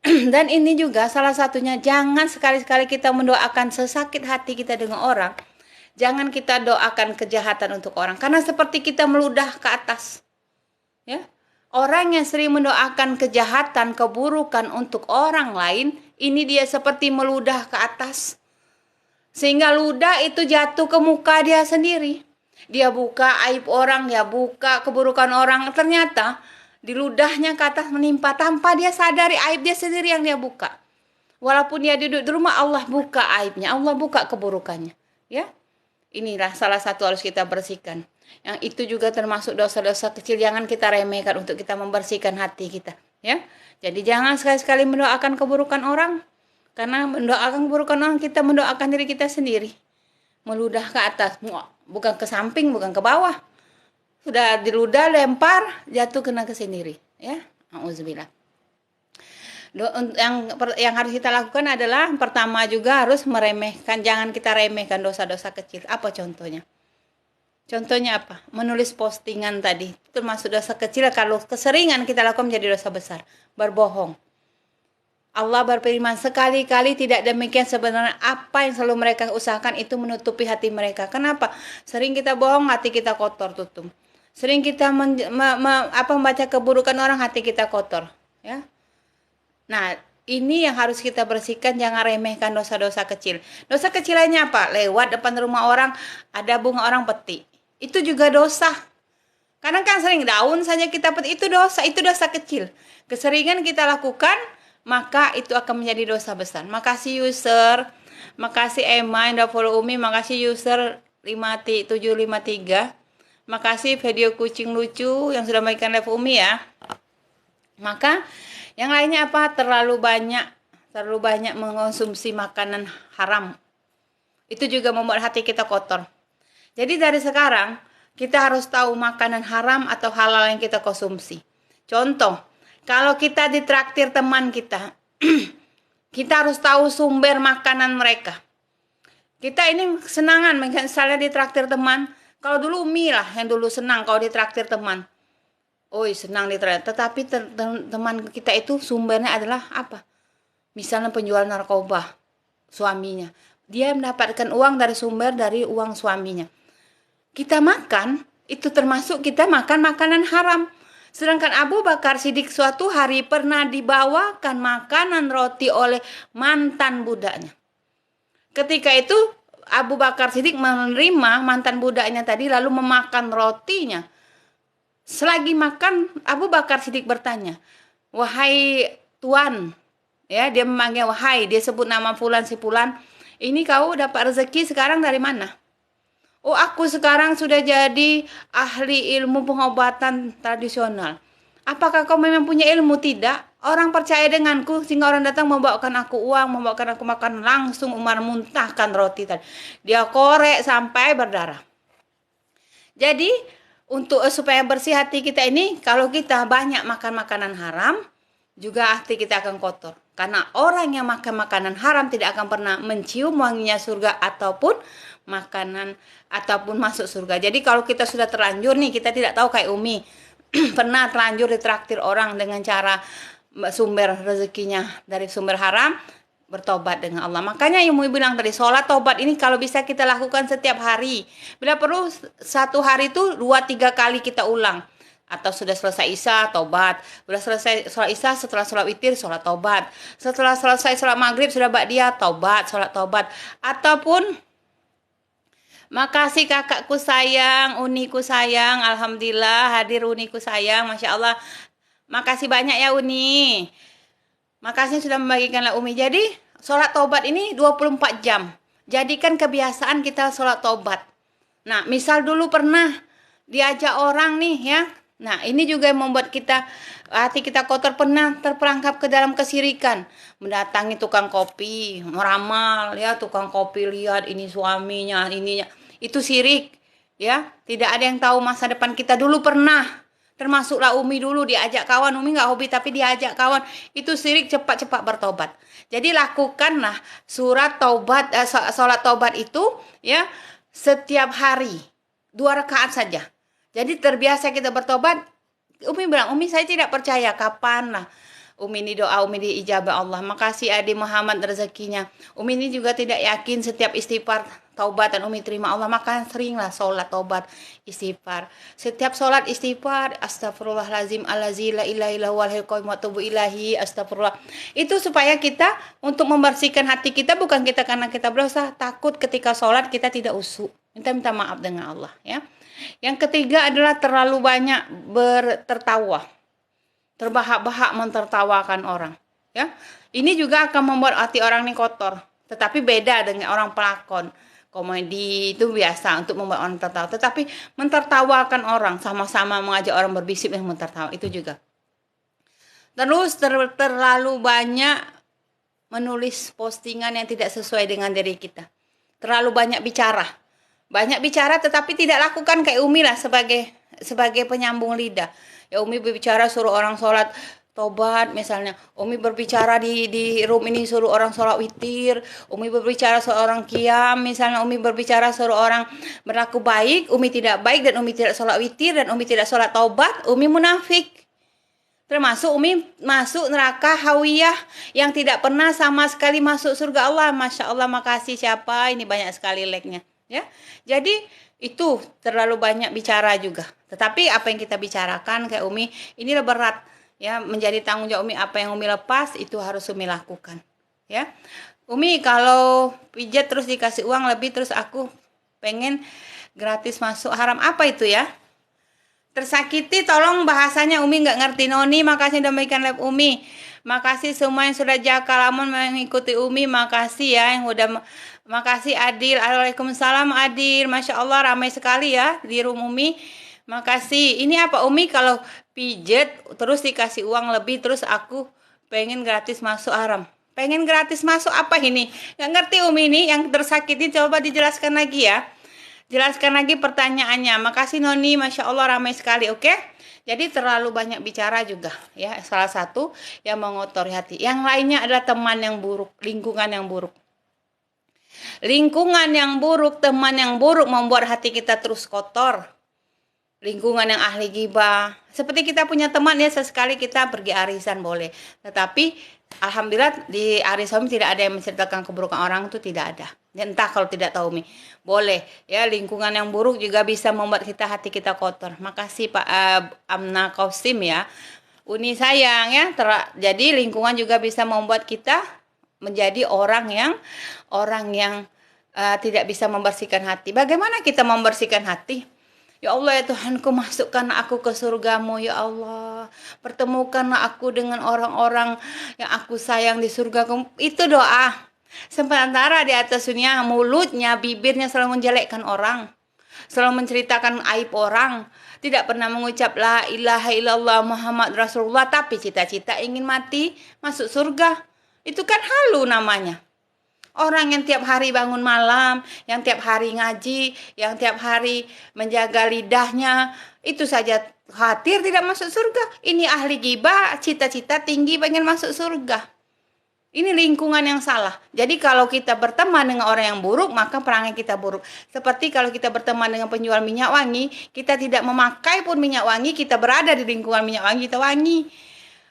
Dan ini juga salah satunya, jangan sekali-sekali kita mendoakan sesakit hati kita dengan orang. Jangan kita doakan kejahatan untuk orang, karena seperti kita meludah ke atas. Ya. Orang yang sering mendoakan kejahatan, keburukan untuk orang lain, ini dia seperti meludah ke atas. Sehingga ludah itu jatuh ke muka dia sendiri. Dia buka aib orang, dia buka keburukan orang, ternyata di ludahnya ke atas menimpa tanpa dia sadari aib dia sendiri yang dia buka. Walaupun dia duduk di rumah, Allah buka aibnya, Allah buka keburukannya. Ya. Inilah salah satu harus kita bersihkan. Yang itu juga termasuk dosa-dosa kecil, jangan kita remehkan untuk kita membersihkan hati kita, ya. Jadi jangan sekali-sekali mendoakan keburukan orang, karena mendoakan keburukan orang kita mendoakan diri kita sendiri. Meludah ke atas, bukan ke samping, bukan ke bawah. Sudah diludah, lempar, jatuh kena ke sendiri, ya. Auzubillah. Yang harus kita lakukan adalah pertama juga harus meremehkan, jangan kita remehkan dosa-dosa kecil. Apa contohnya? Contohnya apa? Menulis postingan tadi termasuk dosa kecil. Kalau keseringan kita lakukan menjadi dosa besar. Berbohong. Allah berfirman, sekali-kali tidak demikian, sebenarnya apa yang selalu mereka usahakan itu menutupi hati mereka. Kenapa? Sering kita bohong, hati kita kotor tutup. Sering kita membaca keburukan orang, hati kita kotor, ya. Nah, ini yang harus kita bersihkan, jangan remehkan dosa-dosa kecil. Dosa kecil lainnya apa? Lewat depan rumah orang, ada bunga orang petik. Itu juga dosa. Karena kan sering daun saja kita petik, itu dosa kecil. Keseringan kita lakukan, maka itu akan menjadi dosa besar. Makasih user, makasih Emma yang udah follow Umi, makasih user 5753. Makasih video kucing lucu yang sudah memberikan live Umi ya. Maka yang lainnya apa? Terlalu banyak mengonsumsi makanan haram. Itu juga membuat hati kita kotor. Jadi dari sekarang kita harus tahu makanan haram atau halal yang kita konsumsi. Contoh, kalau kita ditraktir teman kita, kita harus tahu sumber makanan mereka. Kita ini senangan, misalnya ditraktir teman. Kalau dulu Umi lah yang dulu senang kalau ditraktir teman. Senang ditraktir. Tetapi teman kita itu sumbernya adalah apa? Misalnya penjual narkoba, suaminya. Dia mendapatkan uang dari uang suaminya. Kita makan, itu termasuk kita makan makanan haram. Sedangkan Abu Bakar Siddiq suatu hari pernah dibawakan makanan roti oleh mantan budaknya. Ketika itu Abu Bakar Siddiq menerima mantan budaknya tadi lalu memakan rotinya. Selagi makan, Abu Bakar Siddiq bertanya, wahai tuan, ya, dia memanggil wahai, dia sebut nama fulan si fulan, ini kau dapat rezeki sekarang dari mana? Aku sekarang sudah jadi ahli ilmu pengobatan tradisional. Apakah kau memang punya ilmu? Tidak. Orang percaya denganku sehingga orang datang membawakan aku uang, membawakan aku makan, langsung Umar muntahkan roti tadi. Dia korek sampai berdarah. Jadi supaya bersih hati kita ini, kalau kita banyak makan makanan haram, juga hati kita akan kotor. Karena orang yang makan makanan haram tidak akan pernah mencium wanginya surga ataupun makanan ataupun masuk surga. Jadi kalau kita sudah terlanjur nih, kita tidak tahu kayak Umi pernah terlanjur ditraktir orang dengan cara sumber rezekinya dari sumber haram, bertobat dengan Allah. Makanya yang Umi bilang tadi, sholat tobat ini kalau bisa kita lakukan setiap hari. Bila perlu satu hari itu 2-3 kali kita ulang. Atau sudah selesai isya, tobat. Sudah selesai sholat isya, setelah sholat witir, sholat tobat. Setelah selesai sholat maghrib, sudah ba'diyah, tobat, sholat tobat. Ataupun, makasih kakakku sayang, uniku sayang, alhamdulillah hadir uniku sayang, Masya Allah. Makasih banyak ya Uni. Makasih sudah membagikanlah Umi. Jadi, sholat tobat ini 24 jam. Jadikan kebiasaan kita sholat tobat. Nah, misal dulu pernah diajak orang nih ya. Nah, ini juga yang membuat kita hati kita kotor, pernah terperangkap ke dalam kesirikan. Mendatangi tukang kopi, meramal ya, tukang kopi lihat ini suaminya, ininya. Itu sirik ya. Tidak ada yang tahu masa depan kita. Dulu pernah. Termasuklah Umi dulu diajak kawan. Umi nggak hobi tapi diajak kawan. Itu sirik, cepat-cepat bertobat. Jadi lakukanlah surat taubat, sholat taubat itu ya setiap hari 2 rakaat saja. Jadi terbiasa kita bertobat. Umi bilang, Umi saya tidak percaya. Kapan lah Umi ini doa, Umi diijabah Allah. Makasih Adi Muhammad rezekinya. Umi ini juga tidak yakin setiap istighfar taubat dan Umi terima Allah. Maka seringlah sholat taubat istighfar. Setiap sholat istighfar, astagfirullahalazim allazi la ilaha illa huwal hayyul qayyum wa atubu ilahi, astagfirullah. Itu supaya kita untuk membersihkan hati kita, bukan kita karena kita berdosa, takut ketika sholat kita tidak usuk. Minta maaf dengan Allah ya. Yang ketiga adalah terlalu banyak tertawa. Terbahak-bahak mentertawakan orang ya. Ini juga akan membuat hati orang ini kotor. Tetapi beda dengan orang pelakon komedi, itu biasa untuk membuat orang tertawa. Tetapi mentertawakan orang, sama-sama mengajak orang berbisik dan mentertawa, itu juga. Terus terlalu banyak menulis postingan yang tidak sesuai dengan diri kita. Terlalu banyak bicara. Banyak bicara tetapi tidak lakukan kayak Umi lah sebagai penyambung lidah. Ya Umi berbicara suruh orang sholat tobat misalnya. Umi berbicara di room ini suruh orang sholat witir. Umi berbicara suruh orang qiyam misalnya. Umi berbicara suruh orang berlaku baik. Umi tidak baik dan Umi tidak sholat witir dan Umi tidak sholat tobat. Umi munafik. Termasuk Umi masuk neraka hawiyah yang tidak pernah sama sekali masuk surga Allah. Masya Allah, makasih siapa ini banyak sekali like-nya ya. Jadi itu terlalu banyak bicara juga. Tetapi apa yang kita bicarakan kayak Umi ini berat ya, menjadi tanggung jawab Umi. Apa yang Umi lepas itu harus Umi lakukan ya. Umi kalau pijat terus dikasih uang lebih, terus aku pengen gratis masuk haram, apa itu ya? Tersakiti tolong bahasanya Umi nggak ngerti. Noni makasih udah memberikan live Umi. Makasih semua yang sudah jakalamun mengikuti Umi. Makasih ya yang udah. Makasih Adil. Waalaikumsalam Adil. Masya Allah ramai sekali ya di room Umi. Makasih. Ini apa Umi kalau pijet terus dikasih uang lebih, terus aku pengen gratis masuk haram. Pengen gratis masuk apa ini? Nggak ngerti Umi ini yang tersakiti, coba dijelaskan lagi ya. Jelaskan lagi pertanyaannya. Makasih Noni, Masya Allah ramai sekali. Oke. Jadi terlalu banyak bicara juga ya, salah satu yang mengotori hati. Yang lainnya adalah teman yang buruk, lingkungan yang buruk. Lingkungan yang buruk, teman yang buruk membuat hati kita terus kotor. Lingkungan yang ahli ghibah. Seperti kita punya teman ya, sesekali kita pergi arisan boleh. Tetapi alhamdulillah di arisan tidak ada yang menceritakan keburukan orang, itu tidak ada. Ya, entah kalau tidak tahu Mi. Boleh ya, lingkungan yang buruk juga bisa membuat hati kita kotor. Makasih Pak Amna Kausim ya. Uni sayang ya. Jadi lingkungan juga bisa membuat kita menjadi orang yang tidak bisa membersihkan hati. Bagaimana kita membersihkan hati? Ya Allah ya Tuhanku, masukkan aku ke surgamu ya Allah. Pertemukanlah aku dengan orang-orang yang aku sayang di surgamu. Itu doa. Sementara di atas dunia mulutnya, bibirnya selalu menjelekkan orang. Selalu menceritakan aib orang. Tidak pernah mengucap la ilaha illallah Muhammad Rasulullah. Tapi cita-cita ingin mati, masuk surga. Itu kan halu namanya. Orang yang tiap hari bangun malam, yang tiap hari ngaji, yang tiap hari menjaga lidahnya, itu saja khawatir tidak masuk surga. Ini ahli ghibah, cita-cita tinggi pengen masuk surga. Ini lingkungan yang salah. Jadi kalau kita berteman dengan orang yang buruk, maka perangai kita buruk. Seperti kalau kita berteman dengan penjual minyak wangi, kita tidak memakai pun minyak wangi, kita berada di lingkungan minyak wangi, kita wangi.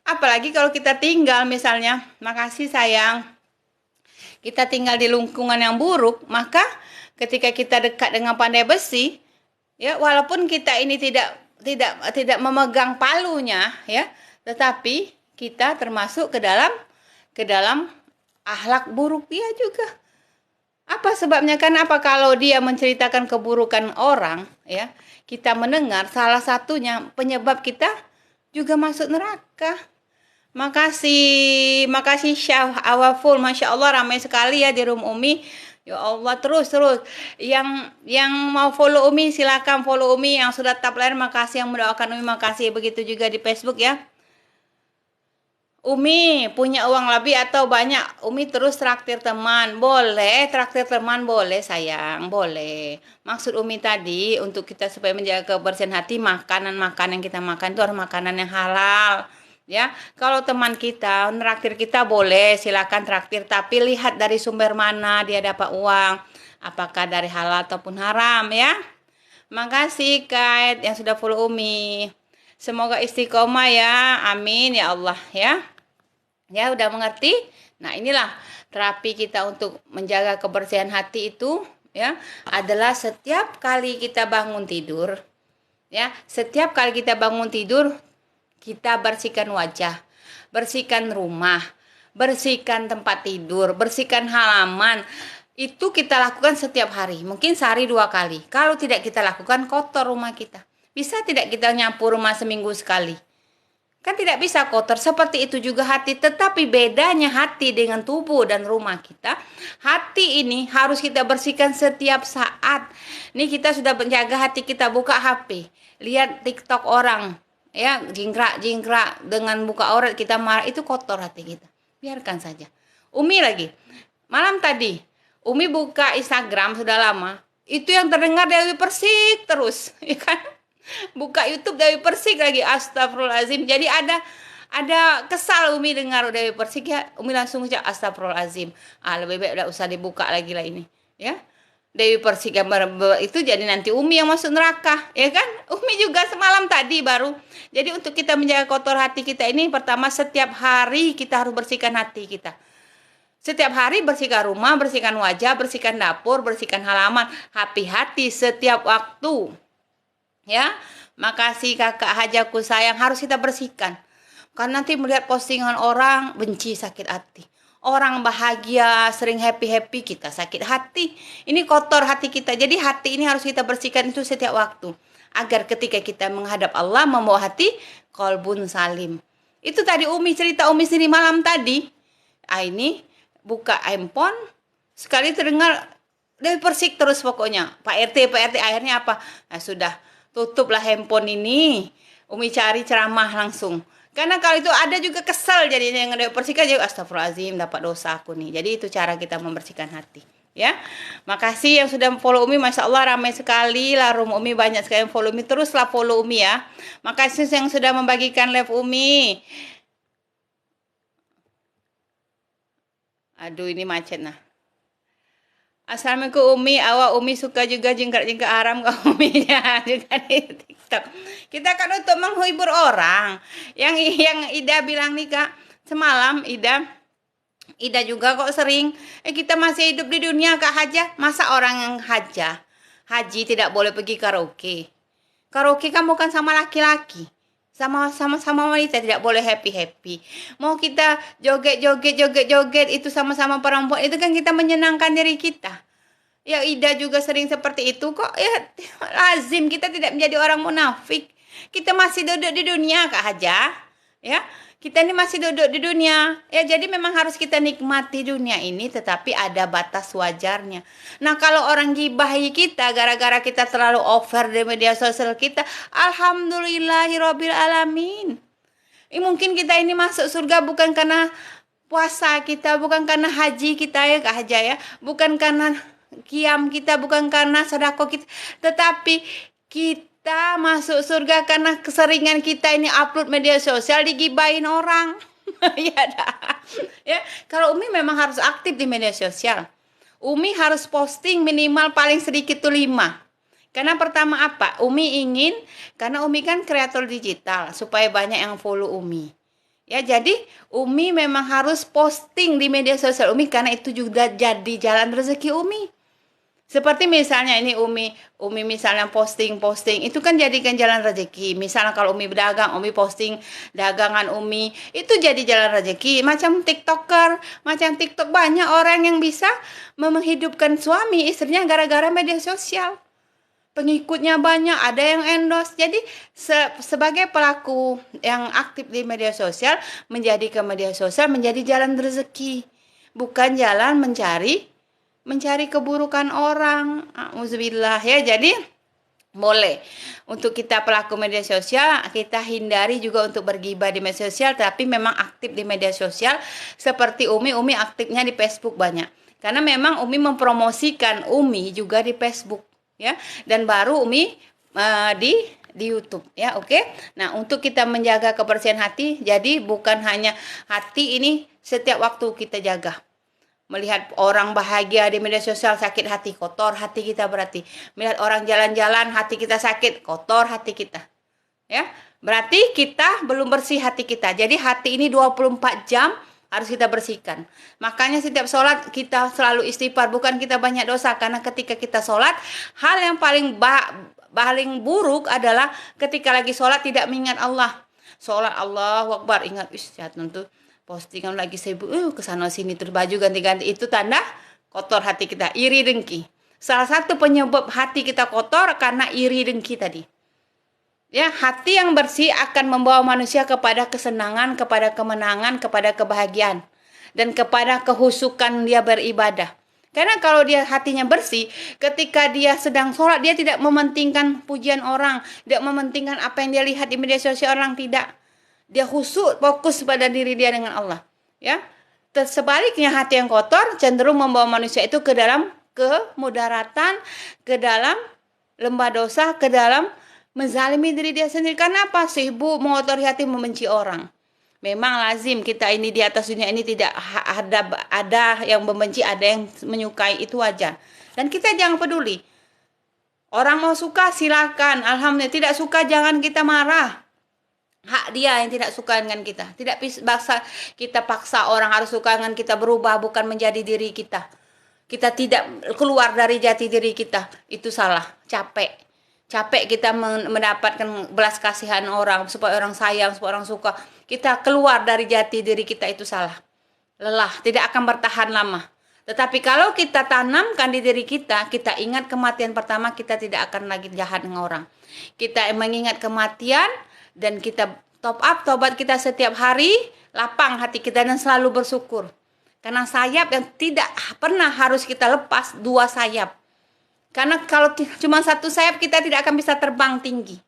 Apalagi kalau kita tinggal misalnya, makasih sayang, kita tinggal di lingkungan yang buruk, maka ketika kita dekat dengan pandai besi, ya walaupun kita ini tidak memegang palunya, ya, tetapi kita termasuk ke dalam akhlak buruk dia juga. Apa sebabnya? Kenapa? Kalau dia menceritakan keburukan orang, ya, kita mendengar, salah satunya penyebab kita juga masuk neraka. Makasih Syah Awaful, Masya Allah ramai sekali ya di room Umi. Ya Allah, terus yang mau follow Umi silakan follow Umi, yang sudah tab layar makasih, yang mendoakan Umi makasih, begitu juga di Facebook ya. Umi punya uang lebih atau banyak, Umi terus traktir teman. Boleh, traktir teman boleh sayang, boleh. Maksud Umi tadi untuk kita supaya menjaga kebersihan hati, makanan-makanan yang kita makan itu harus makanan yang halal. Ya, kalau teman kita traktir kita boleh, silakan traktir, tapi lihat dari sumber mana dia dapat uang. Apakah dari halal ataupun haram ya. Makasih Kait yang sudah follow Umi. Semoga istiqomah ya. Amin ya Allah ya. Ya, udah mengerti? Nah, inilah terapi kita untuk menjaga kebersihan hati itu ya, adalah setiap kali kita bangun tidur, ya, setiap kali kita bangun tidur, kita bersihkan wajah, bersihkan rumah, bersihkan tempat tidur, bersihkan halaman. Itu kita lakukan setiap hari, mungkin sehari 2 kali. Kalau tidak kita lakukan, kotor rumah kita. Bisa tidak kita nyapu rumah seminggu sekali? Kan tidak bisa kotor. Seperti itu juga hati. Tetapi bedanya hati dengan tubuh dan rumah kita, hati ini harus kita bersihkan setiap saat. Ini kita sudah menjaga hati kita, buka HP, lihat TikTok orang, ya, jingkrak dengan buka aurat kita marah, itu kotor hati kita. Biarkan saja. Umi lagi, malam tadi Umi buka Instagram sudah lama, itu yang terdengar Dewi Persik terus, ya kan? Buka YouTube Dewi Persik lagi, astagfirullahaladzim. Jadi ada kesal Umi dengar Dewi Persik ya, Umi langsung ucap astagfirullahaladzim. Lebih baik udah usah dibuka lagi lah ini, ya. Dewi Persik gambar itu jadi nanti Umi yang masuk neraka, ya kan? Umi juga semalam tadi baru. Jadi untuk kita menjaga kotor hati kita ini, pertama setiap hari kita harus bersihkan hati kita. Setiap hari bersihkan rumah, bersihkan wajah, bersihkan dapur, bersihkan halaman, hati-hati setiap waktu. Ya, makasih kakak hajaku sayang, harus kita bersihkan. Karena nanti melihat postingan orang benci, sakit hati. Orang bahagia, sering happy-happy, kita sakit hati. Ini kotor hati kita. Jadi hati ini harus kita bersihkan itu setiap waktu. Agar ketika kita menghadap Allah membawa hati qalbun salim. Itu tadi Umi cerita Umi sini malam tadi. Ini buka handphone, sekali terdengar Dewi Persik terus pokoknya. Pak RT akhirnya apa? Nah, sudah. Tutuplah handphone ini. Umi cari ceramah langsung. Karena kalau itu ada juga kesel jadinya yang ada bersihkan juga, astagfirullahaladzim, dapat dosa aku nih. Jadi itu cara kita membersihkan hati. Ya, makasih yang sudah follow Umi, Masya Allah ramai sekali lah room Umi, banyak sekali yang follow Umi, teruslah follow Umi ya. Makasih yang sudah membagikan live Umi. Aduh ini macet nah. Assalamualaikum Umi, awak Umi suka juga jingkrak-jingkrak haram ke Uminya juga di TikTok. Kita kan untuk menghibur orang. Yang Ida bilang nih Kak, semalam Ida juga kok sering, kita masih hidup di dunia Kak Haja, masa orang yang haji tidak boleh pergi karaoke. Karaoke kan bukan sama laki-laki. Sama wanita tidak boleh happy. Mau kita joget itu sama-sama perempuan, itu kan kita menyenangkan diri kita. Ya Ida juga sering seperti itu kok. Ya lazim kita tidak menjadi orang munafik. Kita masih duduk di dunia Kak Haja. Ya, kita ini masih duduk di dunia. Ya jadi memang harus kita nikmati dunia ini, tetapi ada batas wajarnya. Nah kalau orang gibahi kita gara-gara kita terlalu over di media sosial kita, alhamdulillahirobbil alamin. Mungkin kita ini masuk surga bukan karena puasa kita, bukan karena haji kita ya Kak Haja ya, bukan karena qiyam kita, bukan karena sedekah kita, tetapi kita masuk surga karena keseringan kita ini upload media sosial digibahin orang. Ya dah. Ya, kalau Umi memang harus aktif di media sosial. Umi harus posting minimal paling sedikit tuh 5. Karena pertama apa? Umi ingin, karena Umi kan kreator digital, supaya banyak yang follow Umi. Ya, jadi Umi memang harus posting di media sosial Umi karena itu juga jadi jalan rezeki Umi. Seperti misalnya ini Umi misalnya posting itu kan jadikan jalan rezeki. Misalnya kalau Umi berdagang, Umi posting dagangan Umi, itu jadi jalan rezeki. Macam TikToker, macam TikTok, banyak orang yang bisa menghidupkan suami istrinya gara-gara media sosial. Pengikutnya banyak, ada yang endorse. Jadi sebagai pelaku yang aktif di media sosial, menjadikan media sosial menjadi jalan rezeki, bukan jalan mencari keburukan orang. Auzubillah ya. Jadi boleh untuk kita pelaku media sosial, kita hindari juga untuk bergibah di media sosial, tapi memang aktif di media sosial. Seperti Umi aktifnya di Facebook banyak, karena memang Umi mempromosikan Umi juga di Facebook ya, dan baru Umi di YouTube ya. Oke. Nah, untuk kita menjaga kebersihan hati, jadi bukan hanya hati ini setiap waktu kita jaga. Melihat orang bahagia di media sosial, sakit hati, kotor hati kita berarti. Melihat orang jalan-jalan, hati kita sakit, kotor hati kita. Ya, berarti kita belum bersih hati kita. Jadi hati ini 24 jam harus kita bersihkan. Makanya setiap sholat kita selalu istighfar, bukan kita banyak dosa. Karena ketika kita sholat, hal yang paling buruk adalah ketika lagi sholat tidak mengingat Allah. Sholat Allahu Akbar, ingat tentu postingan lagi sibuk, kesana sini terus baju ganti-ganti, itu tanda kotor hati kita, iri dengki. Salah satu penyebab hati kita kotor karena iri dengki tadi. Ya, hati yang bersih akan membawa manusia kepada kesenangan, kepada kemenangan, kepada kebahagiaan, dan kepada kehusukan dia beribadah. Karena kalau dia hatinya bersih, ketika dia sedang sholat, dia tidak mementingkan pujian orang, tidak mementingkan apa yang dia lihat di media sosial orang, tidak. Dia khusyuk, fokus pada diri dia dengan Allah. Ya, sebaliknya hati yang kotor cenderung membawa manusia itu ke dalam kemudaratan, ke dalam lembah dosa, ke dalam menzalimi diri dia sendiri. Karena apa? Sibuk mengotori hati, membenci orang. Memang lazim kita ini di atas dunia ini tidak ada yang membenci, ada yang menyukai, itu wajar. Dan kita jangan peduli. Orang mau suka silakan, alhamdulillah. Tidak suka jangan kita marah. Hak dia yang tidak suka dengan kita. Tidak bisa kita paksa orang harus suka dengan kita, berubah bukan menjadi diri kita. Kita tidak keluar dari jati diri kita. Itu salah. Capek kita mendapatkan belas kasihan orang, supaya orang sayang, supaya orang suka. Kita keluar dari jati diri kita, itu salah. Lelah, tidak akan bertahan lama. Tetapi kalau kita tanamkan di diri kita, kita ingat kematian pertama, kita tidak akan lagi jahat dengan orang. Kita mengingat kematian, dan kita top up tobat kita setiap hari, lapang hati kita dan selalu bersyukur. Karena sayap yang tidak pernah harus kita lepas, 2 sayap. Karena kalau cuma 1 sayap, kita tidak akan bisa terbang tinggi.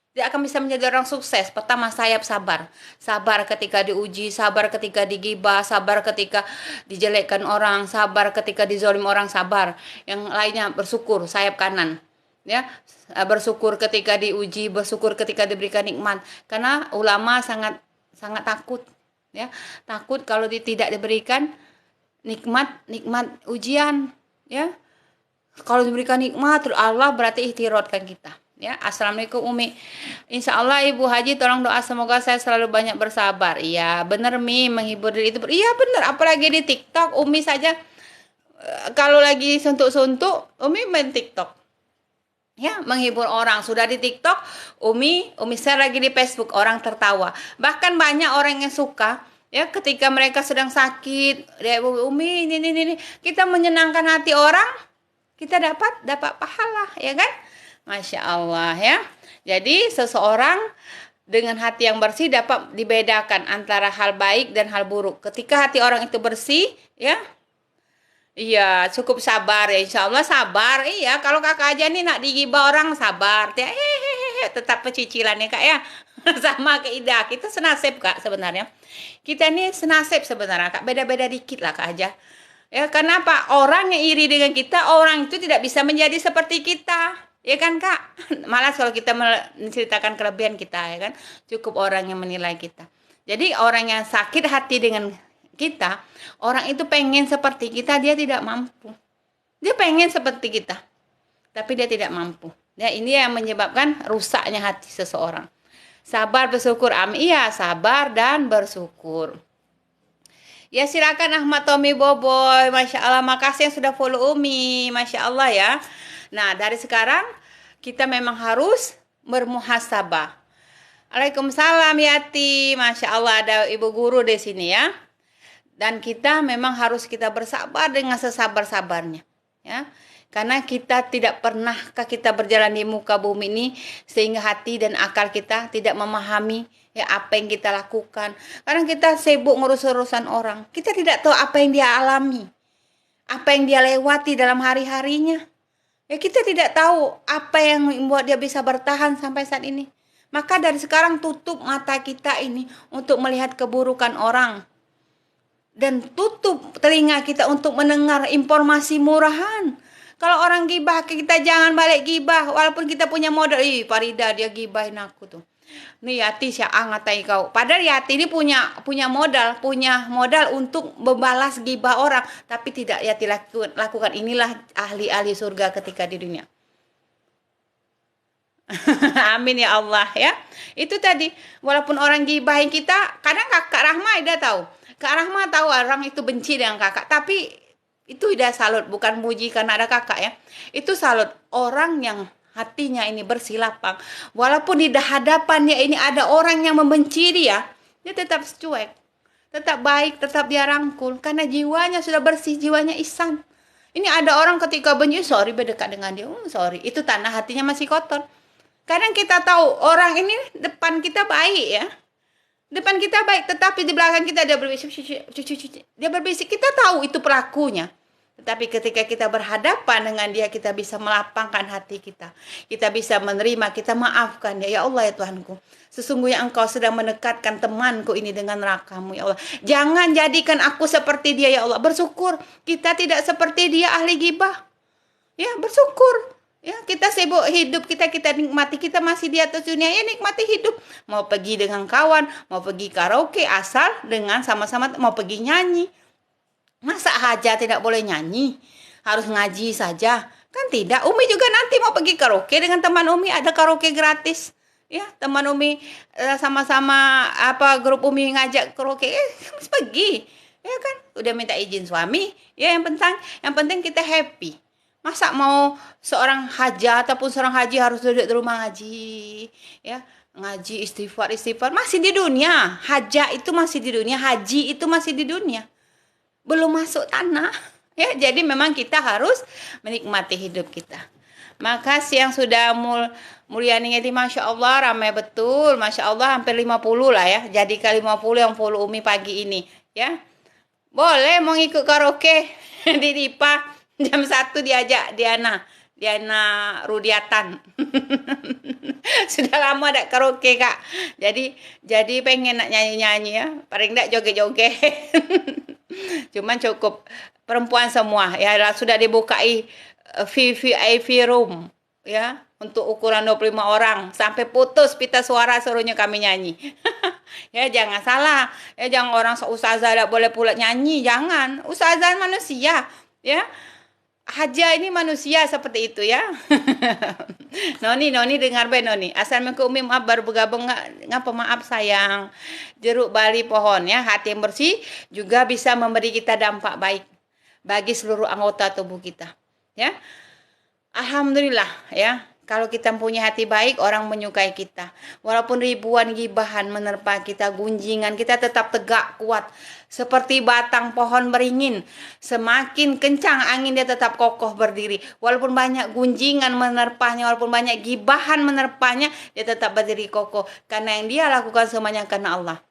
Tidak akan bisa menjadi orang sukses. Pertama, sayap sabar. Sabar ketika diuji, sabar ketika digibah, sabar ketika dijelekkan orang, sabar ketika dizolim orang, sabar. Yang lainnya bersyukur, sayap kanan. Ya, bersyukur ketika diuji, bersyukur ketika diberikan nikmat. Karena ulama sangat takut, ya, takut kalau tidak diberikan nikmat ujian, ya. Kalau diberikan nikmat Allah berarti ikhtiarkan kita, ya. Assalamualaikum Umi. Insya Allah Ibu Haji tolong doa semoga saya selalu banyak bersabar. Iya bener Mi, menghibur diri itu. Iya bener, apalagi di TikTok Umi saja kalau lagi suntuk-suntuk Umi main TikTok. Ya, menghibur orang. Sudah di TikTok, Umi share lagi di Facebook, orang tertawa. Bahkan banyak orang yang suka, ya, ketika mereka sedang sakit, dia Umi ini kita menyenangkan hati orang, kita dapat pahala, ya kan? Masya Allah ya. Jadi seseorang dengan hati yang bersih dapat dibedakan antara hal baik dan hal buruk. Ketika hati orang itu bersih, ya. Iya, cukup sabar ya, insya Allah sabar. Iya, kalau kakak aja nih nak digibah orang sabar. Tetap pecicilan ya kak ya. Sama ke Ida, kita senasib Kak sebenarnya. Kita ini senasib sebenarnya Kak, beda-beda dikit lah Kak aja. Ya, kenapa? Orang yang iri dengan kita, orang itu tidak bisa menjadi seperti kita. Ya kan Kak? Malas kalau kita menceritakan kelebihan kita ya kan. Cukup orang yang menilai kita. Jadi orang yang sakit hati dengan kita, orang itu pengen seperti kita, dia tidak mampu. Dia pengen seperti kita, tapi dia tidak mampu. Ya, ini yang menyebabkan rusaknya hati seseorang. Sabar bersyukur. Iya, sabar dan bersyukur. Ya silakan Ahmad Tommy Boboy. Masya Allah, makasih yang sudah follow Umi. Masya Allah ya. Nah, dari sekarang kita memang harus bermuhasabah. Waalaikumsalam Yati. Masya Allah ada ibu guru di sini ya. Dan kita memang harus kita bersabar dengan sesabar-sabarnya. Ya, karena kita tidak pernahkah kita berjalan di muka bumi ini sehingga hati dan akal kita tidak memahami ya apa yang kita lakukan. Karena kita sibuk ngurus urusan orang, kita tidak tahu apa yang dia alami, apa yang dia lewati dalam hari-harinya. Ya kita tidak tahu apa yang membuat dia bisa bertahan sampai saat ini. Maka dari sekarang tutup mata kita ini untuk melihat keburukan orang. Dan tutup telinga kita untuk mendengar informasi murahan. Kalau orang gibah, kita jangan balik gibah. Walaupun kita punya modal. Farida dia gibahin aku tuh. Nih Yati siapa ngatai kau. Padahal Yati ini punya modal untuk membalas gibah orang. Tapi tidak Yati lakukan. Inilah ahli-ahli surga ketika di dunia. Amin ya Allah ya. Itu tadi. Walaupun orang gibahin kita. Kadang Kak Rahma ada tahu. Kak Rahma tahu orang itu benci dengan kakak, tapi itu udah salut, bukan muji karena ada kakak ya. Itu salut orang yang hatinya ini bersih lapang. Walaupun di hadapan dia ini ada orang yang membenci dia tetap cuek, tetap baik, tetap dia rangkul karena jiwanya sudah bersih, jiwanya ihsan. Ini ada orang ketika benci, sorry berdekat dengan dia, sorry, itu tanda hatinya masih kotor. Kadang kita tahu orang ini depan kita baik ya. Depan kita baik, tetapi di belakang kita dia berbisik, dia berbisik, kita tahu itu pelakunya. Tetapi ketika kita berhadapan dengan dia, kita bisa melapangkan hati kita. Kita bisa menerima, kita maafkan dia. Ya Allah ya Tuhanku, sesungguhnya engkau sedang mendekatkan temanku ini dengan nerakamu ya Allah. Jangan jadikan aku seperti dia ya Allah. Bersyukur kita tidak seperti dia ahli gibah. Ya bersyukur. Ya, kita sibuk hidup kita nikmati, kita masih di atas dunia ya, nikmati hidup. Mau pergi dengan kawan, mau pergi karaoke, asal dengan sama-sama mau pergi nyanyi. Masa hajat tidak boleh nyanyi? Harus ngaji saja? Kan tidak. Umi juga nanti mau pergi karaoke dengan teman Umi, ada karaoke gratis. Ya, teman Umi sama-sama grup Umi ngajak karaoke, harus pergi. Ya kan? Udah minta izin suami. Ya yang penting kita happy. Masa mau seorang haji ataupun seorang haji harus duduk di rumah ngaji, ya ngaji istighfar masih di dunia. Haja itu masih di dunia, haji itu masih di dunia, belum masuk tanah. Ya jadi memang kita harus menikmati hidup kita. Maka siang sudah Mulyani ngedi, masya Allah ramai betul, masya Allah hampir 50 lah ya. Jadi ke 50 yang follow Umi pagi ini, ya boleh mau ikut karaoke di Dipa. Jam 1 diajak Diana Rudiatan. Sudah lama ada karaoke Kak. Jadi pengen nak nyanyi-nyanyi ya. Paling enggak joget-joget. Cuman cukup perempuan semua ya, sudah dibukai VIP room ya untuk ukuran 25 orang sampai putus pita suara suruhnya kami nyanyi. Ya jangan salah. Ya jangan orang ustazah tidak boleh pula nyanyi, jangan. Ustazah manusia ya. Haja ini manusia seperti itu ya. Noni dengar be Noni. Assalamualaikum Umi, maaf baru bergabung, ngapa maaf sayang. Jeruk bali pohon ya, hati yang bersih juga bisa memberi kita dampak baik bagi seluruh anggota tubuh kita. Ya. Alhamdulillah ya. Kalau kita punya hati baik, orang menyukai kita. Walaupun ribuan gibahan menerpa kita, gunjingan, kita tetap tegak, kuat. Seperti batang pohon beringin. Semakin kencang angin, dia tetap kokoh berdiri. Walaupun banyak gunjingan menerpanya, walaupun banyak gibahan menerpanya, dia tetap berdiri kokoh. Karena yang dia lakukan semuanya karena Allah.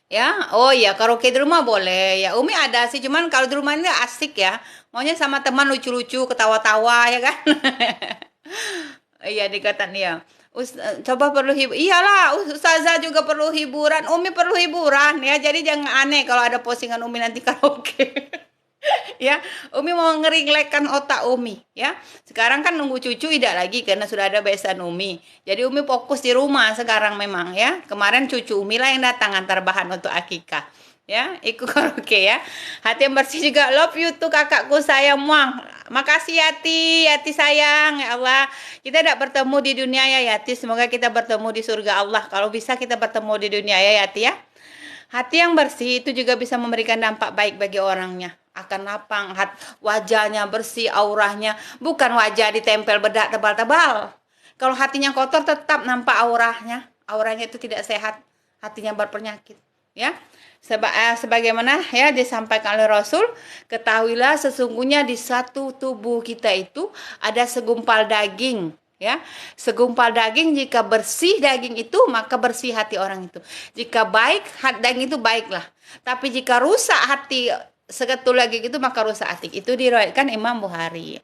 Ya, oh ya, karaoke di rumah boleh. Ya, Umi ada sih, cuman kalau di rumah ini asik ya. Maunya sama teman lucu-lucu, ketawa-tawa ya kan. Iya dikatakan ya. Coba perlu iyalah, ustazah juga perlu hiburan, Umi perlu hiburan ya. Jadi jangan aneh kalau ada postingan Umi nanti karaoke. Ya, Umi mau ngeringlekan otak Umi ya. Sekarang kan nunggu cucu tidak lagi karena sudah ada besan Umi. Jadi Umi fokus di rumah sekarang memang ya. Kemarin cucu Umi lah yang datang antar bahan untuk akikah. Ya, ikut karaoke ya. Hati yang bersih juga, love you tuh kakakku sayang, muang. Makasih Yati, Yati sayang ya Allah. Kita tidak bertemu di dunia ya Yati, semoga kita bertemu di surga Allah. Kalau bisa kita bertemu di dunia ya Yati ya. Hati yang bersih itu juga bisa memberikan dampak baik bagi orangnya. Akan lapang, wajahnya bersih, auranya. Bukan wajah ditempel bedak tebal-tebal. Kalau hatinya kotor tetap nampak auranya. Auranya itu tidak sehat, hatinya berpenyakit. Ya, sebagaimana ya disampaikan oleh Rasul, ketahuilah sesungguhnya di satu tubuh kita itu ada segumpal daging. Ya, segumpal daging, jika bersih daging itu maka bersih hati orang itu. Jika baik daging itu baiklah. Tapi jika rusak hati seketul lagi gitu maka rusak hati. Itu diriwayatkan Imam Bukhari.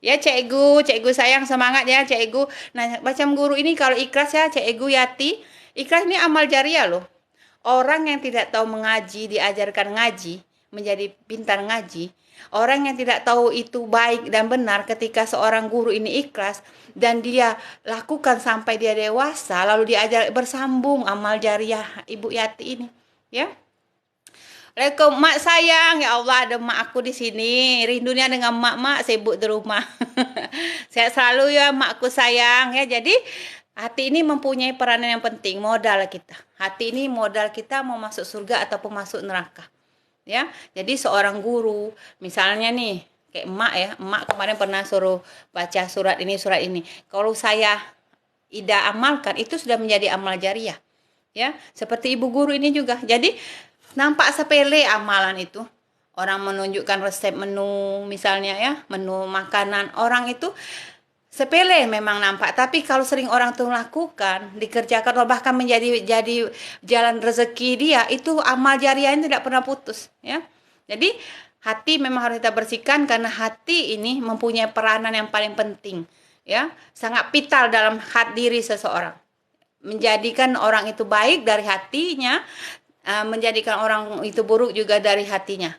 Ya cikgu sayang, semangat ya cikgu. Nah macam guru ini kalau ikhlas ya cikgu Yati, ikhlas ini amal jariah loh. Orang yang tidak tahu mengaji diajarkan ngaji, menjadi pintar ngaji. Orang yang tidak tahu itu baik dan benar, ketika seorang guru ini ikhlas dan dia lakukan sampai dia dewasa, lalu diajar, bersambung amal jariah Ibu Yati ini, ya. Assalamualaikum mak sayang, ya Allah ada mak aku di sini, rindunya dengan mak sibuk di rumah. Sehat selalu ya makku sayang ya. Jadi hati ini mempunyai peranan yang penting, modal kita. Hati ini modal kita mau masuk surga ataupun masuk neraka. Ya, jadi seorang guru, misalnya nih, kayak emak ya, emak kemarin pernah suruh baca surat ini. Kalau saya tidak amalkan, itu sudah menjadi amal jariah. Ya, seperti ibu guru ini juga. Jadi nampak sepele amalan itu. Orang menunjukkan resep menu, misalnya ya, menu makanan orang itu sepele memang nampak, tapi kalau sering orang tuh lakukan, dikerjakan, bahkan menjadi jalan rezeki dia, itu amal jariahnya tidak pernah putus ya. Jadi hati memang harus kita bersihkan, karena hati ini mempunyai peranan yang paling penting ya, sangat vital dalam hati diri seseorang, menjadikan orang itu baik dari hatinya, menjadikan orang itu buruk juga dari hatinya,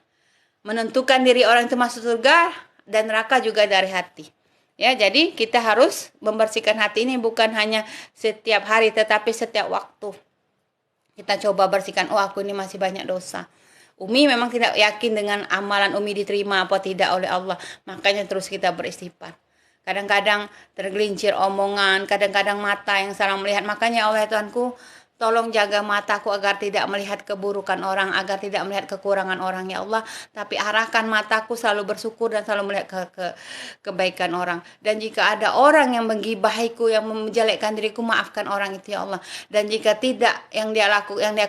menentukan diri orang itu masuk surga dan neraka juga dari hati. Ya, jadi kita harus membersihkan hati ini bukan hanya setiap hari, tetapi setiap waktu. Kita coba bersihkan, oh aku ini masih banyak dosa. Umi memang tidak yakin dengan amalan Umi diterima apa tidak oleh Allah. Makanya terus kita beristighfar. Kadang-kadang tergelincir omongan, kadang-kadang mata yang salah melihat. Makanya oleh Tuhanku, tolong jaga mataku agar tidak melihat keburukan orang, agar tidak melihat kekurangan orang ya Allah. Tapi arahkan mataku selalu bersyukur dan selalu melihat kebaikan orang. Dan jika ada orang yang menggibahiku, yang menjelekkan diriku, maafkan orang itu ya Allah. Dan jika tidak, yang dia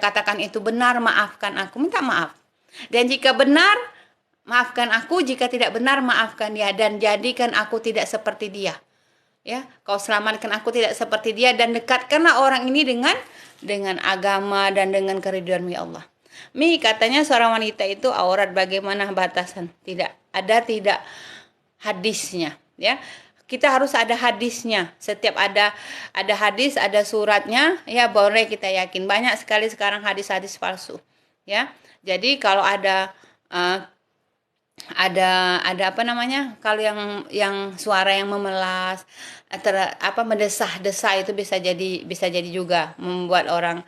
katakan itu benar, maafkan aku, minta maaf. Dan jika benar, maafkan aku. Jika tidak benar, maafkan dia dan jadikan aku tidak seperti dia. Ya, kau selamatkan aku tidak seperti dia, dan dekatkanlah orang ini dengan agama dan dengan keridhaan-Mu ya Allah. Mi, katanya seorang wanita itu aurat, bagaimana batasan? Tidak hadisnya ya. Kita harus ada hadisnya. Setiap ada hadis, ada suratnya ya, boleh kita yakin. Banyak sekali sekarang hadis-hadis palsu ya. Jadi kalau ada apa namanya, kalau yang suara yang memelas atau mendesah-desah, itu bisa jadi juga membuat orang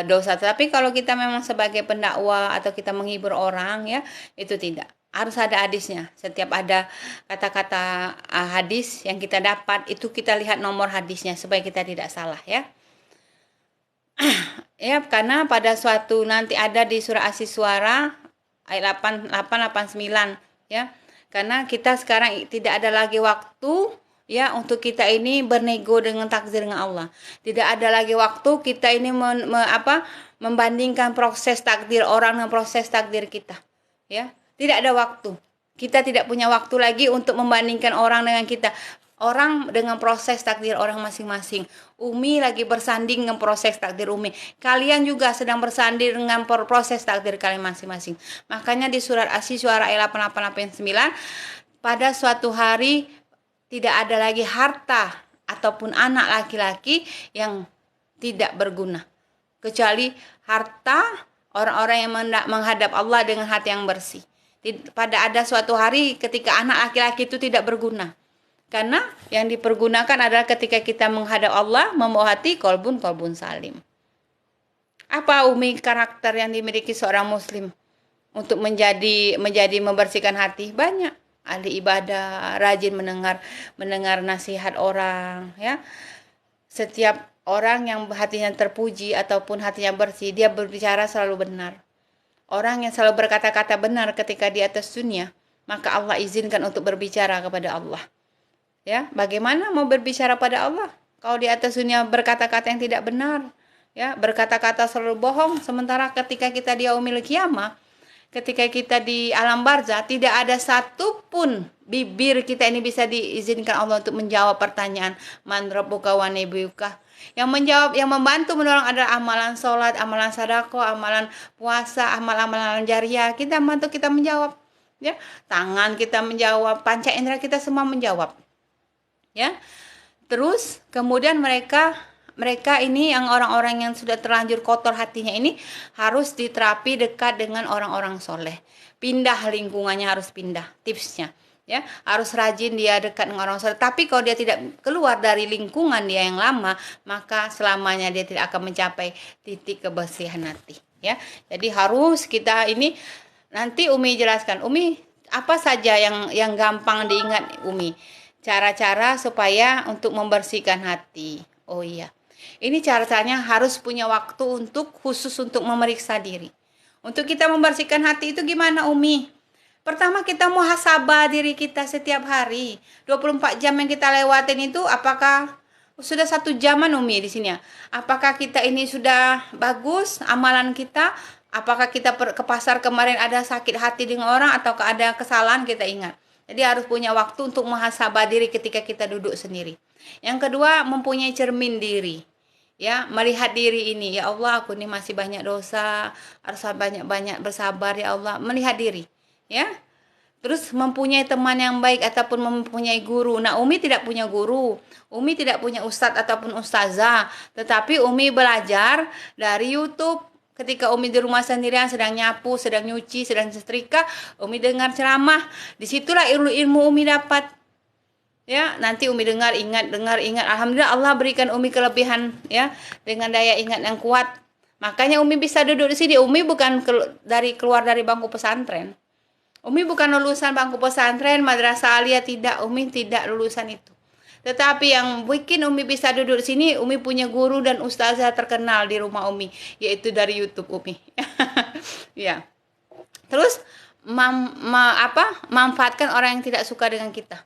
dosa. Tapi kalau kita memang sebagai pendakwah atau kita menghibur orang ya, itu tidak. Harus ada hadisnya. Setiap ada kata-kata hadis yang kita dapat, itu kita lihat nomor hadisnya supaya kita tidak salah ya. Ya, karena pada suatu nanti ada di surah As-Suara ayat 889 ya. Karena kita sekarang tidak ada lagi waktu ya untuk kita ini bernego dengan takdir dengan Allah. Tidak ada lagi waktu kita ini membandingkan proses takdir orang dengan proses takdir kita. Ya, tidak ada waktu. Kita tidak punya waktu lagi untuk membandingkan orang dengan kita. Orang dengan proses takdir orang masing-masing. Umi lagi bersanding dengan proses takdir Umi. Kalian juga sedang bersanding dengan proses takdir kalian masing-masing. Makanya di surat As-Suara ayat 889, pada suatu hari tidak ada lagi harta ataupun anak laki-laki yang tidak berguna. Kecuali harta orang-orang yang menghadap Allah dengan hati yang bersih. Pada ada suatu hari ketika anak laki-laki itu tidak berguna. Karena yang dipergunakan adalah ketika kita menghadap Allah, membawa hati kolbun salim. Apa Umi karakter yang dimiliki seorang muslim untuk menjadi membersihkan hati? Banyak. Ahli ibadah, rajin mendengar nasihat orang, ya. Setiap orang yang hatinya terpuji ataupun hatinya bersih, dia berbicara selalu benar. Orang yang selalu berkata-kata benar ketika di atas dunia, maka Allah izinkan untuk berbicara kepada Allah. Ya, bagaimana mau berbicara pada Allah kalau di atas dunia berkata-kata yang tidak benar, ya, berkata-kata selalu bohong, sementara ketika kita di yaumil qiyamah, ketika kita di alam barzah, tidak ada satupun bibir kita ini bisa diizinkan Allah untuk menjawab pertanyaan man rabbuka wa nabiyyuka. Yang menjawab, yang membantu menolong adalah amalan sholat, amalan sedekah, amalan puasa, amalan jariah. Kita bantu, kita menjawab, ya. Tangan kita menjawab, panca indera kita semua menjawab. Ya. Terus kemudian mereka ini yang orang-orang yang sudah terlanjur kotor hatinya ini harus diterapi dekat dengan orang-orang soleh. Pindah lingkungannya, harus pindah. Tipsnya, ya, harus rajin dia dekat dengan orang soleh. Tapi kalau dia tidak keluar dari lingkungan dia yang lama, maka selamanya dia tidak akan mencapai titik kebersihan hati. Ya, jadi harus kita ini, nanti Umi jelaskan. Umi, apa saja yang gampang diingat Umi? Cara-cara supaya untuk membersihkan hati. Oh iya. Ini caranya harus punya waktu khusus untuk memeriksa diri. Untuk kita membersihkan hati itu gimana Umi? Pertama kita muhasabah diri kita setiap hari. 24 jam yang kita lewatin itu apakah sudah 1 jaman Umi di sini ya? Apakah kita ini sudah bagus amalan kita? Apakah kita ke pasar kemarin ada sakit hati dengan orang ataukah ada kesalahan, kita ingat. Jadi harus punya waktu untuk muhasabah diri ketika kita duduk sendiri. Yang kedua, mempunyai cermin diri. Ya, melihat diri ini, ya Allah, aku ini masih banyak dosa, harus banyak-banyak bersabar ya Allah, melihat diri, ya. Terus mempunyai teman yang baik ataupun mempunyai guru. Nah, Umi tidak punya guru, Umi tidak punya ustadz ataupun ustazah, tetapi Umi belajar dari YouTube. Ketika Umi di rumah sendirian, sedang nyapu, sedang nyuci, sedang setrika, Umi dengar ceramah. Disitulah ilmu Umi dapat. Ya, nanti Umi dengar, ingat. Alhamdulillah Allah berikan Umi kelebihan, ya, dengan daya ingat yang kuat. Makanya Umi bisa duduk di sini. Umi bukan keluar dari bangku pesantren. Umi bukan lulusan bangku pesantren, madrasah aliyah, tidak. Umi tidak lulusan itu. Tetapi yang bikin Umi bisa duduk di sini, Umi punya guru dan ustazah terkenal di rumah Umi, yaitu dari YouTube Umi. Ya. Terus manfaatkan orang yang tidak suka dengan kita.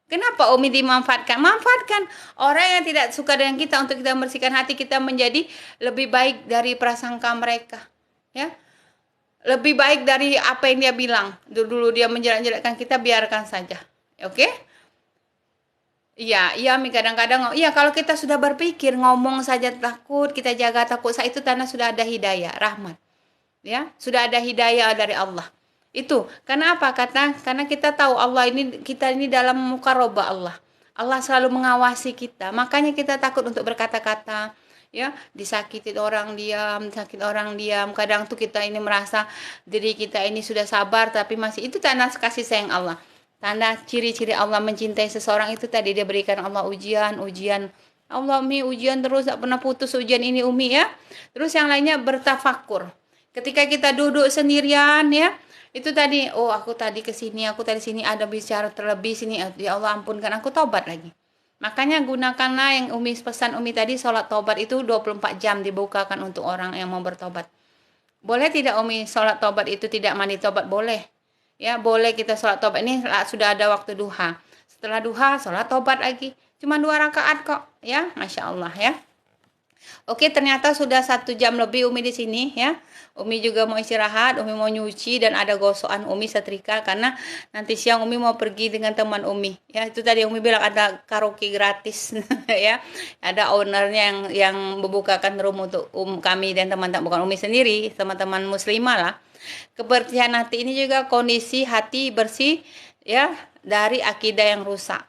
Kenapa Umi dimanfaatkan? Manfaatkan orang yang tidak suka dengan kita untuk kita membersihkan hati kita menjadi lebih baik dari prasangka mereka. Ya. Lebih baik dari apa yang dia bilang. Dulu dia menjelek-jelekkan kita, biarkan saja. Oke? Iya, Mi, kadang-kadang, iya, kalau kita sudah berpikir, ngomong saja takut, kita jaga takut, saat itu tanda sudah ada hidayah, rahmat. Ya, sudah ada hidayah dari Allah. Itu, karena apa? Karena kita tahu kita ini dalam mukarobah Allah. Allah selalu mengawasi kita, makanya kita takut untuk berkata-kata, ya, disakiti orang diam, sakit orang diam. Kadang tuh kita ini merasa diri kita ini sudah sabar, tapi masih, itu tanda kasih sayang Allah. Tanda ciri-ciri Allah mencintai seseorang itu tadi, dia berikan Allah ujian. Allah, Umi, ujian terus, tak pernah putus ujian ini Umi, ya. Terus yang lainnya bertafakur. Ketika kita duduk sendirian, ya, itu tadi, oh aku tadi kesini, aku tadi sini ada bicara terlebih sini, ya Allah ampunkan aku, tobat lagi. Makanya gunakanlah yang Umi pesan Umi tadi, sholat tobat itu 24 jam dibukakan untuk orang yang mau bertobat. Boleh tidak Umi sholat tobat itu tidak mandi tobat? Boleh. Ya, boleh kita sholat tobat. Ini sudah ada waktu duha. Setelah duha, sholat tobat lagi. Cuma 2 rakaat kok. Ya, Masya Allah, ya. Oke, ternyata sudah 1 jam lebih Umi di sini, ya. Umi juga mau istirahat, Umi mau nyuci, dan ada gosokan Umi setrika. Karena nanti siang Umi mau pergi dengan teman Umi. Ya, itu tadi Umi bilang ada karaoke gratis. Ya, ada ownernya yang membukakan room untuk kami dan teman-teman, bukan Umi sendiri, teman-teman muslimah lah. Kebersihan hati ini juga kondisi hati bersih, ya, dari akidah yang rusak.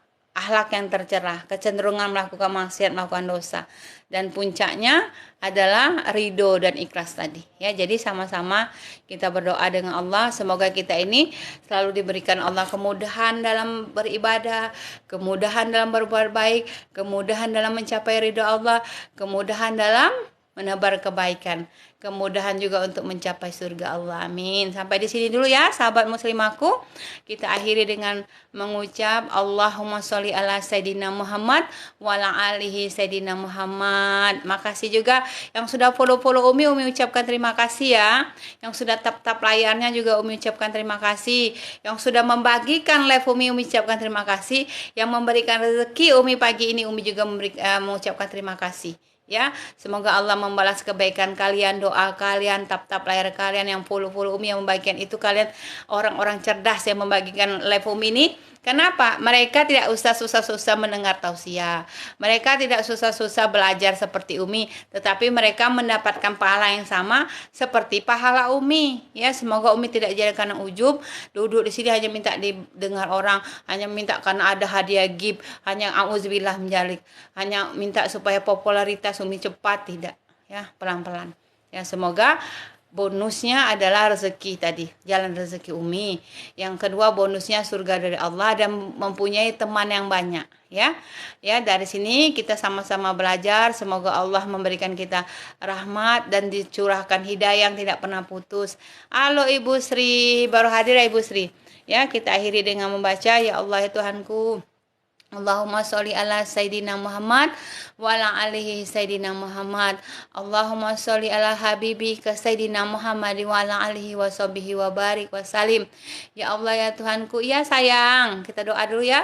akhlak yang tercerah, kecenderungan melakukan maksiat, melakukan dosa. Dan puncaknya adalah ridho dan ikhlas tadi. Ya, jadi sama-sama kita berdoa dengan Allah, semoga kita ini selalu diberikan Allah kemudahan dalam beribadah, kemudahan dalam berbuat baik, kemudahan dalam mencapai ridho Allah, kemudahan dalam menebar kebaikan, kemudahan juga untuk mencapai surga Allah. Amin. Sampai di sini dulu ya sahabat muslimaku. Kita akhiri dengan mengucap Allahumma sholli ala Sayyidina Muhammad wa ala alihi Sayyidina Muhammad. Makasih juga yang sudah follow-follow Umi ucapkan terima kasih ya. Yang sudah tap-tap layarnya juga Umi ucapkan terima kasih. Yang sudah membagikan live Umi ucapkan terima kasih. Yang memberikan rezeki Umi pagi ini Umi juga mengucapkan terima kasih. Ya, semoga Allah membalas kebaikan kalian, doa kalian, tap-tap layar kalian, yang follow-follow Umi, yang membagikan itu kalian orang-orang cerdas yang membagikan live Umi ini. Kenapa? Mereka tidak usah susah-susah mendengar tausiah. Mereka tidak susah-susah belajar seperti Umi, tetapi mereka mendapatkan pahala yang sama seperti pahala Umi. Ya, semoga Umi tidak jadi karena ujub, duduk di sini hanya minta didengar orang, hanya minta karena ada hadiah gift, hanya auzubillah menjalik, hanya minta supaya popularitas Umi cepat, tidak. Ya, pelan-pelan. Ya, semoga bonusnya adalah rezeki tadi, jalan rezeki Umi. Yang kedua bonusnya surga dari Allah dan mempunyai teman yang banyak, ya. Ya, dari sini kita sama-sama belajar, semoga Allah memberikan kita rahmat dan dicurahkan hidayah yang tidak pernah putus. Halo Ibu Sri, baru hadir ya Ibu Sri. Ya, kita akhiri dengan membaca ya Allah ya Tuhanku. Allahumma sholli ala Sayyidina Muhammad wa ala alihi Sayyidina Muhammad. Allahumma sholli ala habibika Sayyidina Muhammad wa ala alihi wa sahbihi wa barik wa salim. Ya Allah ya Tuhanku, ya sayang, kita doa dulu ya.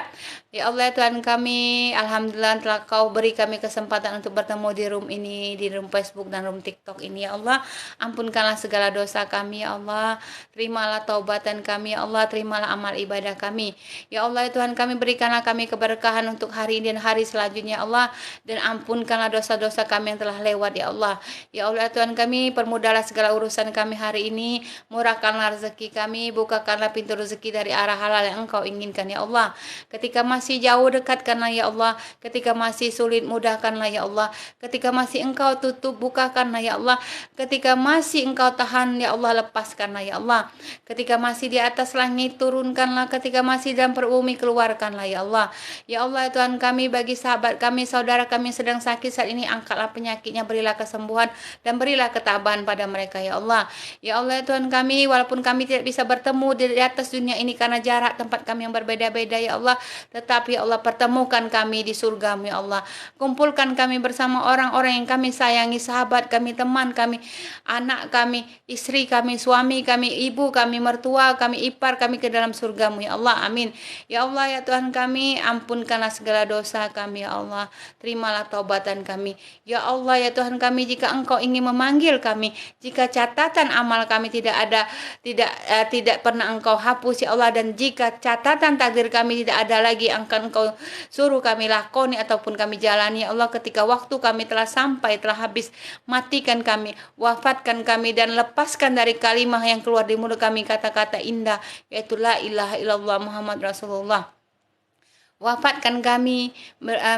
Ya Allah ya Tuhan kami, alhamdulillah telah Kau beri kami kesempatan untuk bertemu di room ini, di room Facebook dan room TikTok ini ya Allah. Ampunkanlah segala dosa kami ya Allah. Terimalah taubatan kami ya Allah, terimalah amal ibadah kami. Ya Allah ya Tuhan kami, berikanlah kami keberkahan untuk hari ini dan hari selanjutnya ya Allah, dan ampunkanlah dosa-dosa kami yang telah lewat ya Allah. Ya Allah ya Tuhan kami, permudahlah segala urusan kami hari ini, murahkanlah rezeki kami, bukakanlah pintu rezeki dari arah halal yang Engkau inginkan ya Allah. Ketika masih jauh, dekatkanlah ya Allah. Ketika masih sulit, mudahkanlah ya Allah. Ketika masih Engkau tutup, bukakanlah ya Allah. Ketika masih Engkau tahan ya Allah, lepaskanlah ya Allah. Ketika masih di atas langit, turunkanlah. Ketika masih dalam perut bumi, keluarkanlah ya Allah. Ya Allah ya Tuhan kami, bagi sahabat kami, saudara kami yang sedang sakit saat ini, angkatlah penyakitnya, berilah kesembuhan dan berilah ketabahan pada mereka ya Allah. Ya Allah ya Tuhan kami, walaupun kami tidak bisa bertemu di atas dunia ini karena jarak tempat kami yang berbeda-beda ya Allah, tetapi ya Allah, pertemukan kami di surga-Mu ya Allah. Kumpulkan kami bersama orang-orang yang kami sayangi, sahabat kami, teman kami, anak kami, istri kami, suami kami, ibu kami, mertua kami, ipar kami ke dalam surga-Mu ya Allah. Amin. Ya Allah ya Tuhan kami, ampunkanlah segala dosa kami ya Allah. Terimalah taubatan kami. Ya Allah ya Tuhan kami, jika Engkau ingin memanggil kami, jika catatan amal kami tidak pernah Engkau hapus ya Allah, dan jika catatan takdir kami tidak ada lagi akan Engkau suruh kami lakoni ataupun kami jalani ya Allah, ketika waktu kami telah sampai, telah habis, matikan kami, wafatkan kami, dan lepaskan dari kalimah yang keluar di mulut kami kata-kata indah, yaitu la ilaha illallah Muhammad Rasulullah. Wafatkan kami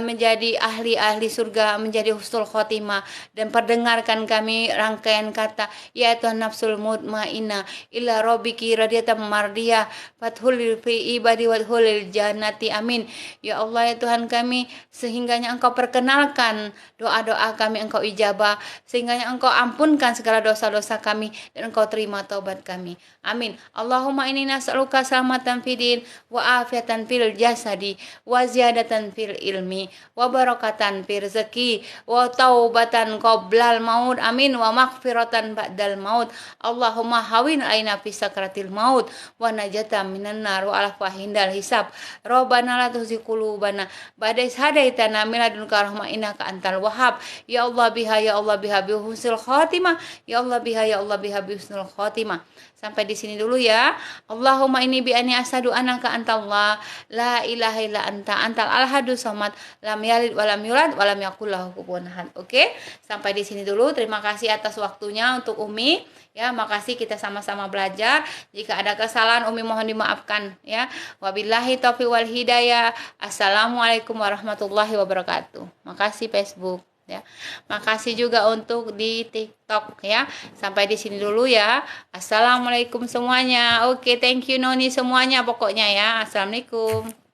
menjadi ahli-ahli surga, menjadi husnul khotimah, dan perdengarkan kami rangkaian kata ya Tuhan nafsul mutmainnah ila rabbiki radiyatan mardiyah fathul fi ibadi wadkhulil jannati. Amin. Ya Allah ya Tuhan kami, sehingganya Engkau perkenalkan doa-doa kami, Engkau ijabah, sehingganya Engkau ampunkan segala dosa-dosa kami dan Engkau terima taubat kami. Amin. Allahumma inni nas'aluka salamatan fidin wa afiatan fil jasadi wa ziyadatan fil ilmi wa barakatan fil rezeki wa taubatan qoblal maut. Amin. Wa maghfiratan ba'dal maut. Allahumma hawin aina fi sakratil maut wa najatan minan nar wa alfa hindal hisab. Rabbana la tuzigh qulubana ba'da idh hadaitana min ladunka rahmah innaka antal wahhab. Ya Allah biha ya Allah biha bi husnul khatimah. Ya Allah biha ya Allah biha bi husnul khatimah. Sampai di sini dulu ya. Allahumma inni bi anni asyhadu annaka antallah la ilaha illa illa anta antal ahadus samad lam yalid walam yulad walam yakul lahu kufuwan ahad. Oke, sampai di sini dulu. Terima kasih atas waktunya untuk Umi. Ya, makasih kita sama-sama belajar. Jika ada kesalahan Umi mohon dimaafkan ya. Wabillahi taufiq wal hidayah. Assalamualaikum warahmatullahi wabarakatuh. Makasih Facebook ya. Makasih juga untuk di TikTok ya. Sampai di sini dulu ya. Assalamualaikum semuanya. Oke, thank you Noni semuanya pokoknya ya. Assalamualaikum.